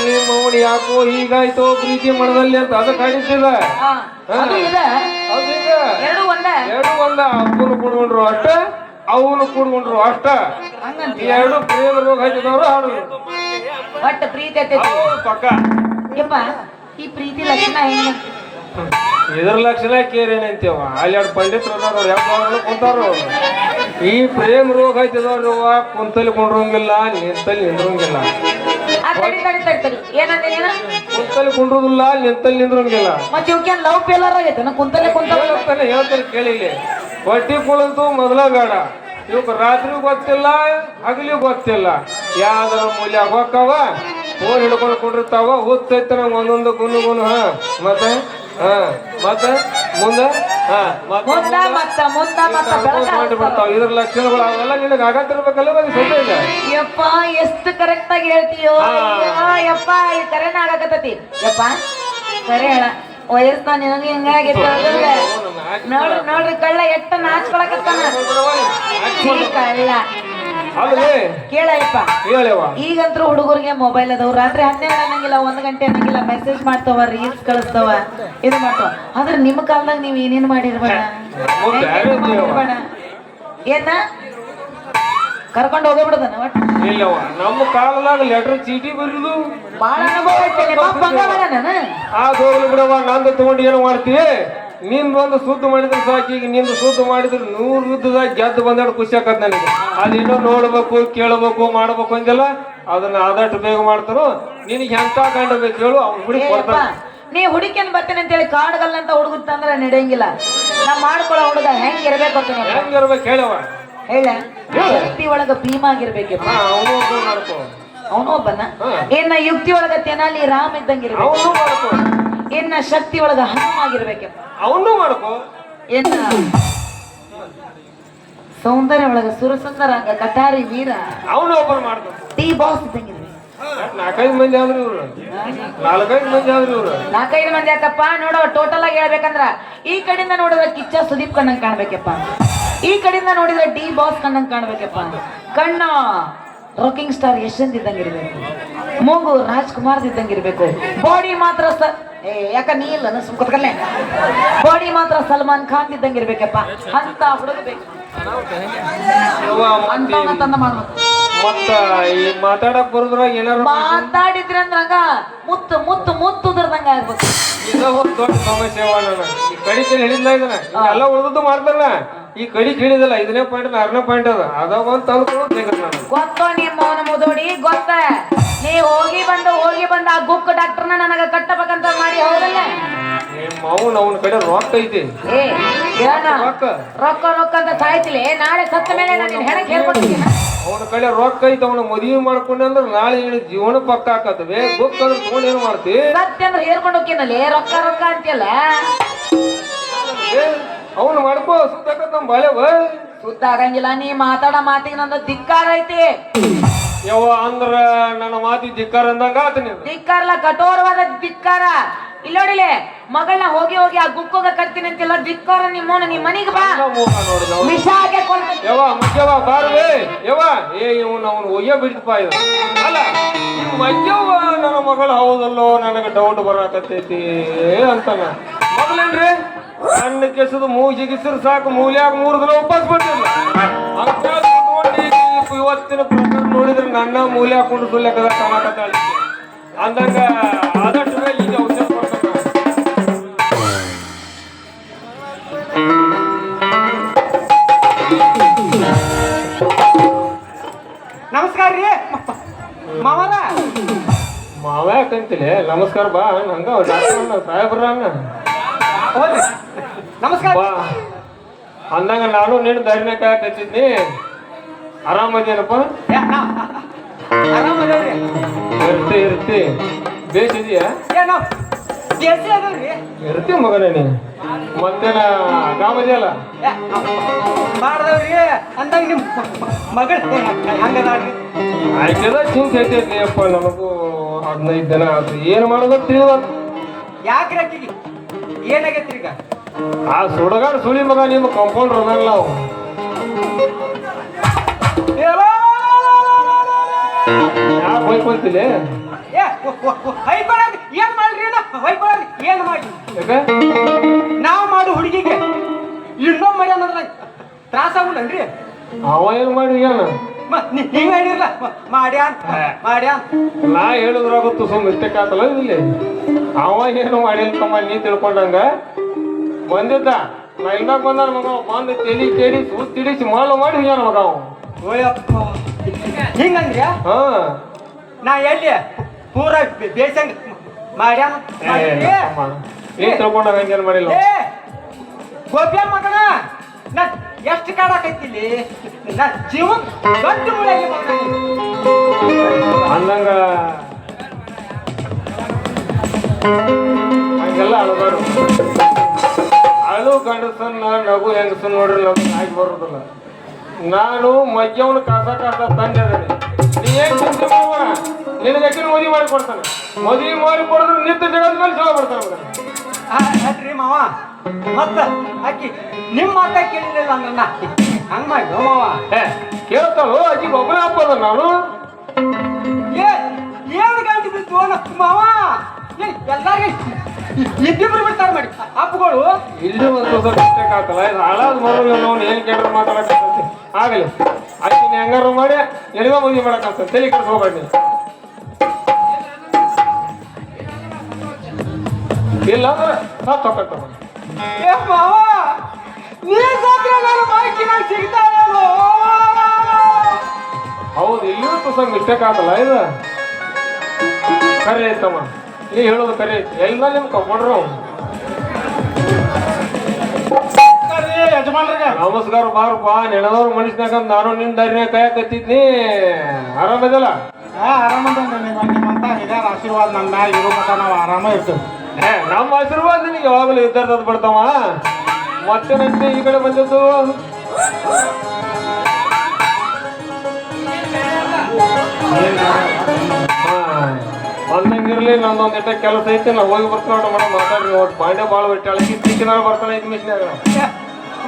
ನಿಮ್ಮ ಅವನು ಯಾಕೋ ಹೀಗಾಯ್ತು ಪ್ರೀತಿ ಮಾಡದಲ್ಲಿ ಅಂತ ಅದಕ್ಕೆ ಹಾಡಿದ್ದಿಲ್ಲ ಅದು ಇದೆ ಹೌದೀಗ ಎರಡು ಒಂದ ಎರಡು ಒಂದ ಅಪ್ಪನು ಕುಡ್ಕೊಂಡ್ರು ಅಷ್ಟ ಅವನು ಕುಡ್ಕೊಂಡ್ರು ಅಷ್ಟ ಹಂಗಂತ ಎರಡು ಪ್ರೇಮ ರೋಗ ಹಚ್ಚಿದವ್ರು ಹಾಡುದು ಒಟ್ಟ ಪ್ರೀತಿ ಐತೈತಿ ಪಕ್ಕ ಯಪ್ಪ ಈ ಪ್ರೀತಿ ಲಕ್ಷಣ ಹೆಂಗ ಇದ್ರ ಲಕ್ಷಣ ಕೇರೇನಂತೇವ ಅಲ್ಲಿ ಎರಡು ಪಂಡಿತರು ಅದಾರ ಯಾವ್ದು ಕುಂತಾರು ಈ ಪ್ರೇಮ ರೋಗ ಹಚ್ಚಿದವ್ರು ಕುಂತಲ್ಲಿ ಕುಂಡ್ರಂಗಿಲ್ಲ ನಿಂತಲ್ಲಿ ನಿಂದ್ರಂಗಿಲ್ಲ ಏನಂದೆ ನೀನು ಕುಂತಲ್ಲಿ ಕುಂಡ್ರುದಿಲ್ಲ ನಿಂತಲ್ಲಿ ನಿಂದ್ರಂಗಿಲ್ಲ ಮತ್ತೆ ಇವಕ್ಕೇನ್ ಲವ್ ಫೇಲರ್ ಆಗೈತೆ ಕುಂತಲ್ಲೇ ಹೇಳ್ತಾನೆ ಕೇಳಿಲಿ ಹೊಟ್ಟಿ ಕುಳಂತೂ ಮೊದಲ ಬೇಡ ಇವಕ್ ರಾತ್ರಿ ಗೊತ್ತಿಲ್ಲ ಹಗಲಿ ಗೊತ್ತಿಲ್ಲ ಯಾವ್ದಾರ ಮೂಲ್ಯ ಹೋಕ್ಕವ ಫೋನ್ ಹಿಡ್ಕೊಂಡು ಕುಂಡಿರ್ತಾವ ಓದ್ತೈತೆ ನಂಗೆ ಒಂದೊಂದು ಗುನು ಗುನು ಮತ್ತೆ ಮತ್ತೆ ಮುಂದೆ ಬಿಡ್ತಾವ ಇದ್ರ ಲಕ್ಷಣಗಳು ಅವೆಲ್ಲ ನಿನಗೆ ಆಗತ್ತಿರ್ಬೇಕಲ್ಲ ಸದ್ಯ ಈಗ ಯಪ್ಪ ಎಷ್ಟು ಕರೆಕ್ಟ್ ಆಗಿ ಹೇಳ್ತೀಯೋ ಯಪ್ಪ ಈ ಕರೆನ ಆಗಕತ್ತತಿ ಯಪ್ಪ ಕರೆ ಹೇಳ ವಯಸ್ಸ ನಿನಗೆ ಹಿಂಗಾಗಿತ್ತು ನೋಡ್ರಿ ಕಳ್ಳ ಎಟ್ಟ ನಾಚ್ಕೊಳಕತ್ತಾನ ಕಳ್ಳ ಅಲ್ಲೇ ಕೇಳಪ್ಪ ಹೇಳವ ಈಗಂತೂ ಹುಡುಗರಿಗೆ ಮೊಬೈಲ್ ಅದಾವ ರಾತ್ರಿ 12 ಅನ್ನಂಗಿಲ್ಲ 1 ಗಂಟೆ ಅನ್ನಂಗಿಲ್ಲ ಮೆಸೇಜ್ ಮಾಡ್ತಾವ ರೀಲ್ಸ್ ಕಳಿಸ್ತಾವ ಇದು ಮಾಡ್ತಾವ ಆದ್ರೆ ನಿಮ್ಮ ಕಾಲದಾಗ ನೀವ್ ಏನೇನ್ ಮಾಡಿರ್ಬೇಡ ಏನ ಕರ್ಕೊಂಡು ಹೋಗ್ಬಿಡದನ ಒಟ್ಟು ಇಲ್ಲವ ನಮ್ಮ ಕಾಲದಾಗ ಲೆಟರ್ ಚೀಟಿ ಬರೀದು ಬಾಳ ಅನುಭವ ಐತೆ ಆ ಹೋಗ್ಲಿ ಬಿಡವ ನಂದು ತಗೊಂಡು ಏನು ಮಾಡ್ತೀವಿ ನಿಂದು ಒಂದು ಸುದ್ದ ಮಾಡಿದ್ರೆ ಸಾಕು ಈಗ ನಿಂದು ಸುದ್ದ ಮಾಡಿದ್ರೆ 100 ಯುದ್ಧದಾಗ ಗೆದ್ದು ಬಂದಾಡು ಖುಷಿ ಆಕತ್ ನನಗೆ ಅದೇನೋ ನೋಡ್ಬೇಕು ಕೇಳಬೇಕು ಮಾಡ್ಬೇಕು ಅಂದೆಲ್ಲ ಅದನ್ನ ಆದಷ್ಟು ಬೇಗ ಮಾಡ್ತಾರೋ ನಿನಗೆ ಎಂತ ಗಂಡ ಬೇಕು ಹೇಳು ಅವ್ನು ಹುಡುಗಿ ಕೊಡ್ತಾನ ನೀ ಹುಡುಕಿಯನ್ ಬರ್ತೇನೆ ಅಂತೇಳಿ ಕಾಡ್ಗಲ್ಲಂತ ಹುಡುಗುತ್ತ ಅಂದ್ರೆ ನಡೆಯಂಗಿಲ್ಲ ನಾ ಮಾಡ್ಕೊಳ್ಳೋ ಹುಡುಗ ಹೆಂಗಿರ್ಬೇಕು ಅಂತ ಹೆಂಗಿರ್ಬೇಕು ಹೇಳವ ಹೇಳ ಶಕ್ತಿ ಒಳಗ ಭೀಮ ಆಗಿರ್ಬೇಕಪ್ಪ ಅವನು ಮಾಡ್ಕೋ ಅವನು ಒಬ್ಬನ ಏನ ಯುಕ್ತಿ ಒಳಗ ತೆನಾಲಿ ರಾಮ್ ಇದ್ದಂಗಿರ್ಬೇಕು ಅವನು ಮಾಡ್ಕೋ ಏನ ಶಕ್ತಿ ಒಳಗ ಹನುಮ ಆಗಿರ್ಬೇಕಪ್ಪ ಅವನು ಮಾಡ್ಕೋ ಏನ ಸೌಂದರ್ಯ ಒಳಗ ಸುರಸುಂದರ ಕಟಾರಿ ವೀರ ಅವನು ಒಬ್ಬರು ಮಾಡ್ಕೋ ಟೀ ಬಾಸ್ ಇದ್ದಂಗಿರ್ಬೇಕು ನಾಲ್ಕೈದು ಮಂದಿ ಆದ್ರಿ ಇವ್ರು, 4-5 ಮಂದಿ ಆದ್ರಿ ಇವ್ರು. 4-5 ಮಂದಿ ಯಾಕಪ್ಪ ನೋಡೋ, ಟೋಟಲ್ ಆಗಿ ಹೇಳ್ಬೇಕಂದ್ರ ಈ ಕಡೆಯಿಂದ ನೋಡಿದ್ರೆ ಕಿಚ್ಚ ಸುದೀಪ್ ಕಣ್ಣಂಗ್ ಕಾಣ್ಬೇಕಪ್ಪ, ಈ ಕಡೆಯಿಂದ ನೋಡಿದ್ರೆ ಡಿ ಬಾಸ್ ಕಣ್ಣಂಗ್ ಕಾಣ್ಬೇಕಪ್ಪ. ಕಣ್ಣ ರಾಕಿಂಗ್ ಸ್ಟಾರ್ ಯಶವಂತ್ ಇದ್ದಂಗೆ ಇರ್ಬೇಕು, ಮೂಗು ರಾಜ್ಕುಮಾರ್ ಇದ್ದಂಗೆ ಇರ್ಬೇಕು, ಬಾಡಿ ಮಾತ್ರ ಯಾಕ ನೀ ಇಲ್ಲ ಸುಮ್ಕೊತ್ಕಲ್ಲೇ, ಬಾಡಿ ಮಾತ್ರ ಸಲ್ಮಾನ್ ಖಾನ್ ಇದ್ದಂಗೆ ಇರ್ಬೇಕಪ್ಪ. ಅಂತ ಹುಡುಗ ಬೇಕು, ಅಂತಂದ ಮಾಡ್ಬೇಕು. ಮತ್ತ ಈ ಮಾತಾಡಕ್ ಬರುದ್ರಾಗ ಏನಾರು ಮಾತಾಡಿದ್ರಿ ಅಂದ್ರ ಹಂಗ ಮುತ್ತು ಮುತ್ತು ಮುತ್ತು ಉದ್ರದಂಗ ಆಗ್ಬೇಕು. ಇದ ಒಂದ್ ದೊಡ್ಡ ಸಮಸ್ಯೆ ಅವ. ನಾನು ಈ ಕಡಿ ಕೇಳಿ ಹೇಳಿಲ್ಲ ಇದನ್ನ, ಎಲ್ಲ ಉಳಿದದ್ದು ಮಾಡ್ತಾರಲ್ಲ, ಈ ಕಡಿ ಕೇಳಿದಲ್ಲ 5ನೇ ಪಾಯಿಂಟ್ 6ನೇ ಪಾಯಿಂಟ್ ಅದ ಒಂದ್ ತಂದ್ಕೊಂಡು ನಾನು ಗೊತ್ತೋ ನಿಮ್ಮ ಅವನ ಮುದೋಡಿ ಗೊತ್ತ. ನೀ ಹೋಗಿ ಬಂದ ಆ ಗುಕ್ ಡಾಕ್ಟರ್ನ ನನಗ ಕಟ್ಟಬೇಕಂತ ಮಾಡಿ ಹೌದಲ್ಲ? ಅವನ ಕಡೆ ರೊಕ್ಕ ಐತಿ. ಏ ಏನ ರೊಕ್ಕ ರೊಕ್ಕ ಅಂತ ಸಾಯ್ತಿಲಿ, ನಾಳೆ ಸತ್ತ ಮೇಲೆ ನಾನು ಹೆಣಕ್ ಹೇಳ್ಕೊಡ್ತೀನಿ. ಅವನ ಕಡೆ ರೊಕ್ಕ ಐತಿ, ಅವನ ಮದುವೆ ಮಾಡ್ಕೊಂಡೆ ಅಂದ್ರೆ ನಾಳೆ ನಿನ್ನ ಜೀವನ ಪಕ್ಕ ಹಾಕತ್ವೆ. ಬುಕ್ ಅಂದ್ರೆ ತಗೊಂಡು ಏನ್ ಮಾಡ್ತಿ? ಸತ್ಯ ಅಂದ್ರೆ ಹೇರ್ಕೊಂಡು ಹೋಗ್ತೀನಲ್ಲಿ ರೊಕ್ಕ ರೊಕ್ಕ ಅಂತಿಯಲ್ಲ. ಅವನು ಮಾಡ್ಕೋ, ಸುತ್ತಾಕತ್ ನಮ್ ಬಾಳೆವ ಸುತ್ತ ಆಗಂಗಿಲ್ಲ. ನೀ ಮಾತಾಡೋ ಮಾತಿಗೆ ನಂದು ಧಿಕ್ಕಾರ ಐತಿ. ಯವ್ವ ಅಂದ್ರ ನನ್ನ ಮಾತಿ ಧಿಕ್ಕಾರ ಅಂದಂಗ ಆತ ನೀನು. ಧಿಕ್ಕಾರಲ್ಲ, ಕಠೋರವಾದ ಧಿಕ್ಕಾರ. ಇಲ್ಲೋಡಿಲೆ ಮಗಳನ್ನ ಹೋಗಿ ಆ ಗುಕ್ಕೋಗ ಕರ್ತೀನಿ ಅಂತಿಲ್ಲ, ಧಿಕ್ಕಾರ. ನಿಮ್ಮೋನ ನಿಮ್ ಮನಿಗೆ ಬಾ, ವಿಷ ಹಾಕಿ ಕೊಡ್ತೀನಿ. ಯವ್ವ ಮಜ್ಜವ್ವ ಬಾರ್ವೆ ಯವ್ವ. ಇವನು ಅವನು ಒಯ್ಯ ಬಿಡ್ತಪ್ಪ ಇದು. ಅಲ್ಲ ನಿಮ್ಮ ಮಜ್ಜವ್ವ ನನ್ನ ಮಗಳು ಹೌದಲ್ಲೋ, ನನಗೆ ಡೌಟ್ ಬರಾಕತ್ತೈತಿ ಅಂತಾನ. ಮೊದಲೇನ್ರಿ ಸಣ್ಣ ಕೆಸದು ಮೂಗಿಸಿರು ಸಾಕು, ಮೂಲ್ಯಾಗ 3 ದಿನ ಉಪವಾಸ ಬರ್ತಿಲ್ಲ ಅಂತ ಇವತ್ತಿನ ಪ್ರಕಾರ ನೋಡಿದ್ರೆ ನನ್ನ ಮೂಲೆ ಹಾಕೊಂಡು ಸುಳ್ಳೆಕದ ಕಾಣಕತ್ತಾಳ ಅಂದಂಗ ಆದಷ್ಟು ಈಗ ಔಷಧ ಕೊಡ್ತಾನ. ನಮಸ್ಕಾರ ರೀ ಮಾವರ. ಮಾವ ಯಾಕಂತಿಲೆ ನಮಸ್ಕಾರ ಬಾ ಹಂಗ ಸಾಹೇಬ್ರ ನಮಸ್ಕಾರ ಬಾ ಅಂದಂಗ ನಾನು ನೀನು ದಾರಿನ ಕಾಯಕತ್ತಿದ್ನಿ. ಆರಾಮದೇನಪ್ಪ? ಆರಾಮದೇವ್ರಿ. ಇರ್ತಿ ಬೇಸಿದೀಯಾ? ಏನೋ ದೇಸಿ ಅದಲ್ರಿ. ಇರ್ತಿ ಮಗನೇ ನೀ ಮತ್ತೇನ ಆರಾಮದಿಯಲ್ಲ? ಮಾಡ್ದವ್ರಿ ಅಂದಾಗ ನಿಮ್ ಮಗಳು ಹಂಗದಾಳ್ರಿ. ಆಯ್ತದ ಚಿಂತೆ ಐತೈತಿ ಅಪ್ಪ. ನನಗೂ 15 ದಿನ ಆಯ್ತು. ಏನು ಮಾಡೋದು ತಿಳಿವತ್ತು. ಯಾಕ್ರಿ ಆಕಿಗೆ ಏನಾಗೈತ್ರಿ ಈಗ? ಆ ಸುಡಗಾಡ್ ಸುಳಿ ಮಗ ನಿಮ್ಮ ಕಂಪೌಂಡ್ರ್ ಅದಲ್ಲ ನಾವು. ಯಾಕೆ ಹೋಯ್ಕೊಂತಿಲ್ಲ? ಹೊಯ್ಕೊಳ್ಳೋದು ಏನ್ ಮಾಡ್ರಿ? ಹೊಯ್ಕೊಳ್ಳೋದು ಏನ್ ಮಾಡಿ? ನಾವ್ ಮಾಡು ಹುಡುಗಿಗೆ ಇನ್ನೊಮ್ಮೆ ಮರಿ ಅನ್ನೋದ್ರ ತ್ರಾಸ ಆಗುಲ್ಲನ್ರಿ? ಅವ ಏನು ಮಾಡಿ ಏನು ನೀವ್ ಹೇಳಿರ್ಲ ಮಾಡ್ಯಾ ನಾ ಹೇಳಿದ್ರಾಗುತ್ತು ಸುಮ್ ಮಿಸ್ಟೇಕ್ ಆತಲ್ಲ ಇಲ್ಲಿ. ಅವ ಏನು ಮಾಡಿಲ್ಲ ತಮ್ಮ, ನೀ ತಿಳ್ಕೊಂಡಂಗ ಬಂದಿದ್ದ. ನಾ ಇಲ್ದಾಗ ಬಂದ ಮಗ ಬಂದು ತೇಡಿ ಸೂತ್ ತಿಡಿಸಿ ಮಾಡಿ ಹೋಗ್ಯಾನ ಮಗ ಅವ. ಓಯಪ್ಪ ಹಿಂಗಂದ್ರಿ? ಹಾ ನಾ ಎಲ್ಲಿ ಪೂರ ಬೇಸಂಗ್ ಮಾಡ್ಯಾನ. ನೀ ತಿಳ್ಕೊಂಡಾಗ ಹಂಗೇನು ಮಾಡಿಲ್ಲ. ಗೋಪ್ಯ ಮಗನ ನಾ ಎಷ್ಟು ಕಾಡಾಕೈತಿಲ್ಲಿ, ನಾ ಜೀವನ್ ದೊಡ್ಡ ಮುಳಾಗಿ ಅಂದಂಗ ಹಂಗೆಲ್ಲ ಅಳಬಾರು. ಅಳು ಗಂಡಸನ್ನ ನಗು ಹೆಂಗಸನ್ ನೋಡ್ರಿ ನಮ್ಗೆ ಆಗಿ ಬರೋದಿಲ್ಲ. ನಾನು ಮಜ್ಜವನ ಕಾಸ ತಂದೆ ಅದೀನಿ. ನೀ ಏನ್ ಚಿಂತೆ ಮಾಡುವ, ನಿನಗೆ ಯಾಕಿನ ಮದುವೆ ಮಾಡಿ ಕೊಡ್ತಾನೆ. ಮದುವೆ ಮಾಡಿ ಕೊಡಿದ್ರೆ ನಿಂತ ಜಗದ ಮೇಲೆ ಚಲೋ ಬರ್ತಾನೆ. ಹೇಳ್ರಿ ಮಾವ, ಮತ್ತ ಆಕಿ ನಿಮ್ಮ ಮಾತ ಕೇಳಿಲ್ಲ ಅಂದ್ರ ಹಂಗ ಮಾಡಿ ಮಾವ. ಕೇಳ್ತಾಳು ಆಕಿ ಒಬ್ಬನೇ ಹಬ್ಬದ ನಾನು. ಏನು ಗಂಟು ಬಿತ್ತು ಮಾವ? ಎಲ್ಲಾರ್ಗಿ ಇಬ್ಬಿಬ್ರು ಬಿಡ್ತಾರ ಮಾಡಿ ಹಬ್ಬಗಳು. ಇಲ್ಲಿ ಒಂದು ಸ್ವಲ್ಪ ಮಿಸ್ಟೇಕ್ ಆಗ್ತಲ್ಲ. ಇದು ಹಾಳಾದ ಮರು ನಾವು ಏನ್ ಕೇಳ್ರೆ ಮಾತಾಡಕಂತೆ ಆಗಲಿ. ಆಕಿನ ಹೆಂಗಾರು ಮಾಡಿ ಎಲ್ಲಿಗೋ ಮದುವೆ ಮಾಡಕಂತ ತಲೆ ಕಡೆ ಹೋಗ್ಬೇಡಿ. ಇಲ್ಲ ಅಂದ್ರೆ ಸಾತ್ ಹೋಗ್ತಾವ. ಮಾವ ನೀನ್ ಸಾತ್ರ ನಾನು ಬಾಕಿನ ಸಿಗ್ತಾವೇನೋ? ಹೌದು, ಇಲ್ಲಿಯೂ ಸ್ವಲ್ಪ ಮಿಸ್ಟೇಕ್ ಆಗಲ್ಲ. ಇದು ಕರೆ ಐತಮ್ಮ, ನೀ ಹೇಳೋದು ಕರೆ ಐತಿ. ಎಲ್ಲ ನಿಮ್ ಕಂಪೌಂಡ್ರು ಯಜಮಾನ್ರಿಗೆ ನಮಸ್ಕಾರ ಬಾರಪ್ಪ. ನೆನದವ್ರ ಮನುಷ್ಯನಾಗ ನಾನು ನಿನ್ನ ದಾರಿನಾಗ ಕಾಯಕತ್ತಿದ್ನಿ. ಆರಾಮದಲ್ಲ? ಆರಾಮದ ನಿಮ್ಮಂತ ಹಿರಿಯರ ಆಶೀರ್ವಾದ ನನ್ನ ಇರೋ ಮತ ನಾವು ಆರಾಮ ಇರ್ತೇವೆ. ನಮ್ಮ ಆಶೀರ್ವಾದ ನಿನಗೆ ಯಾವಾಗಲೂ ಇದ್ದಾರ್ದು ಬಿಡ್ತಾವ. ಮತ್ತೆ ನಂತೆ ಈ ಕಡೆ ಬಂದದ್ದು ಅಂದಂಗಿರ್ಲಿ ನಂದೊಂದು ಇಟ್ಟ ಕೆಲಸ ಐತಿ ನಾ ಹೋಗಿ ಬರ್ತೀನಿ ನೋಡ್ರಿ ಮೇಡಮ್ ಮಾತಾಡ್ರಿ ಒಟ್ಟು ಬಾಂಡೆ ಭಾಳ ಬಿಟ್ಟಾಳ ಕಿತ್ತಿನಾಗ ಬರ್ತಾನೆ ಐತಿ ಮಿಷನ್ಯಾಗ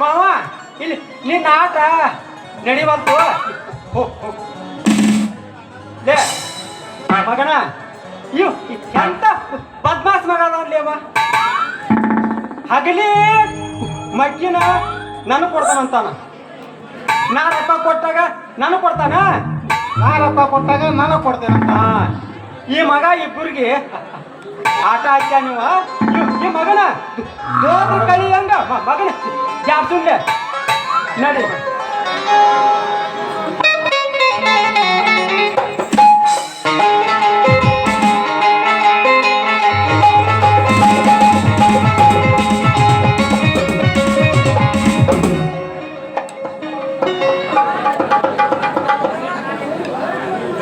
ಮಾವ ಇಲ್ಲಿ ನಿನ್ನ ಆಟ ನಡಿಬಂತು ಲೇ ಮಗನ ಇವ್ ಎಂತ ಬದ್ಮಾಸ್ ಮಗ ಅವ ಹಗಲಿ ಮಗ್ಗಿನ ನನಗೆ ಕೊಡ್ತಾನಂತಾನ ನಾ ರೊಕ್ಕ ಕೊಟ್ಟಾಗ ನನಗೆ ಕೊಡ್ತಾನ ನಾ ರೊಕ್ಕ ಕೊಟ್ಟಾಗ ನನಗೆ ಕೊಡ್ತೇನಂತ ಈ ಮಗ ಇಬ್ಬರಿಗೆ ಆಟ ಹಚ್ಚ ನೀವು ಈ ಮಗನ ದೋದ್ರ ಕಳಿ ಹಂಗ ಮಗನ ಜಾಬ್ಸುಂಡೆ ನಡಿ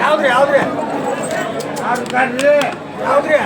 ಯಾವ್ದ್ರಿ ಯಾವ್ದ್ರಿ ಯಾವ್ದ್ರಿ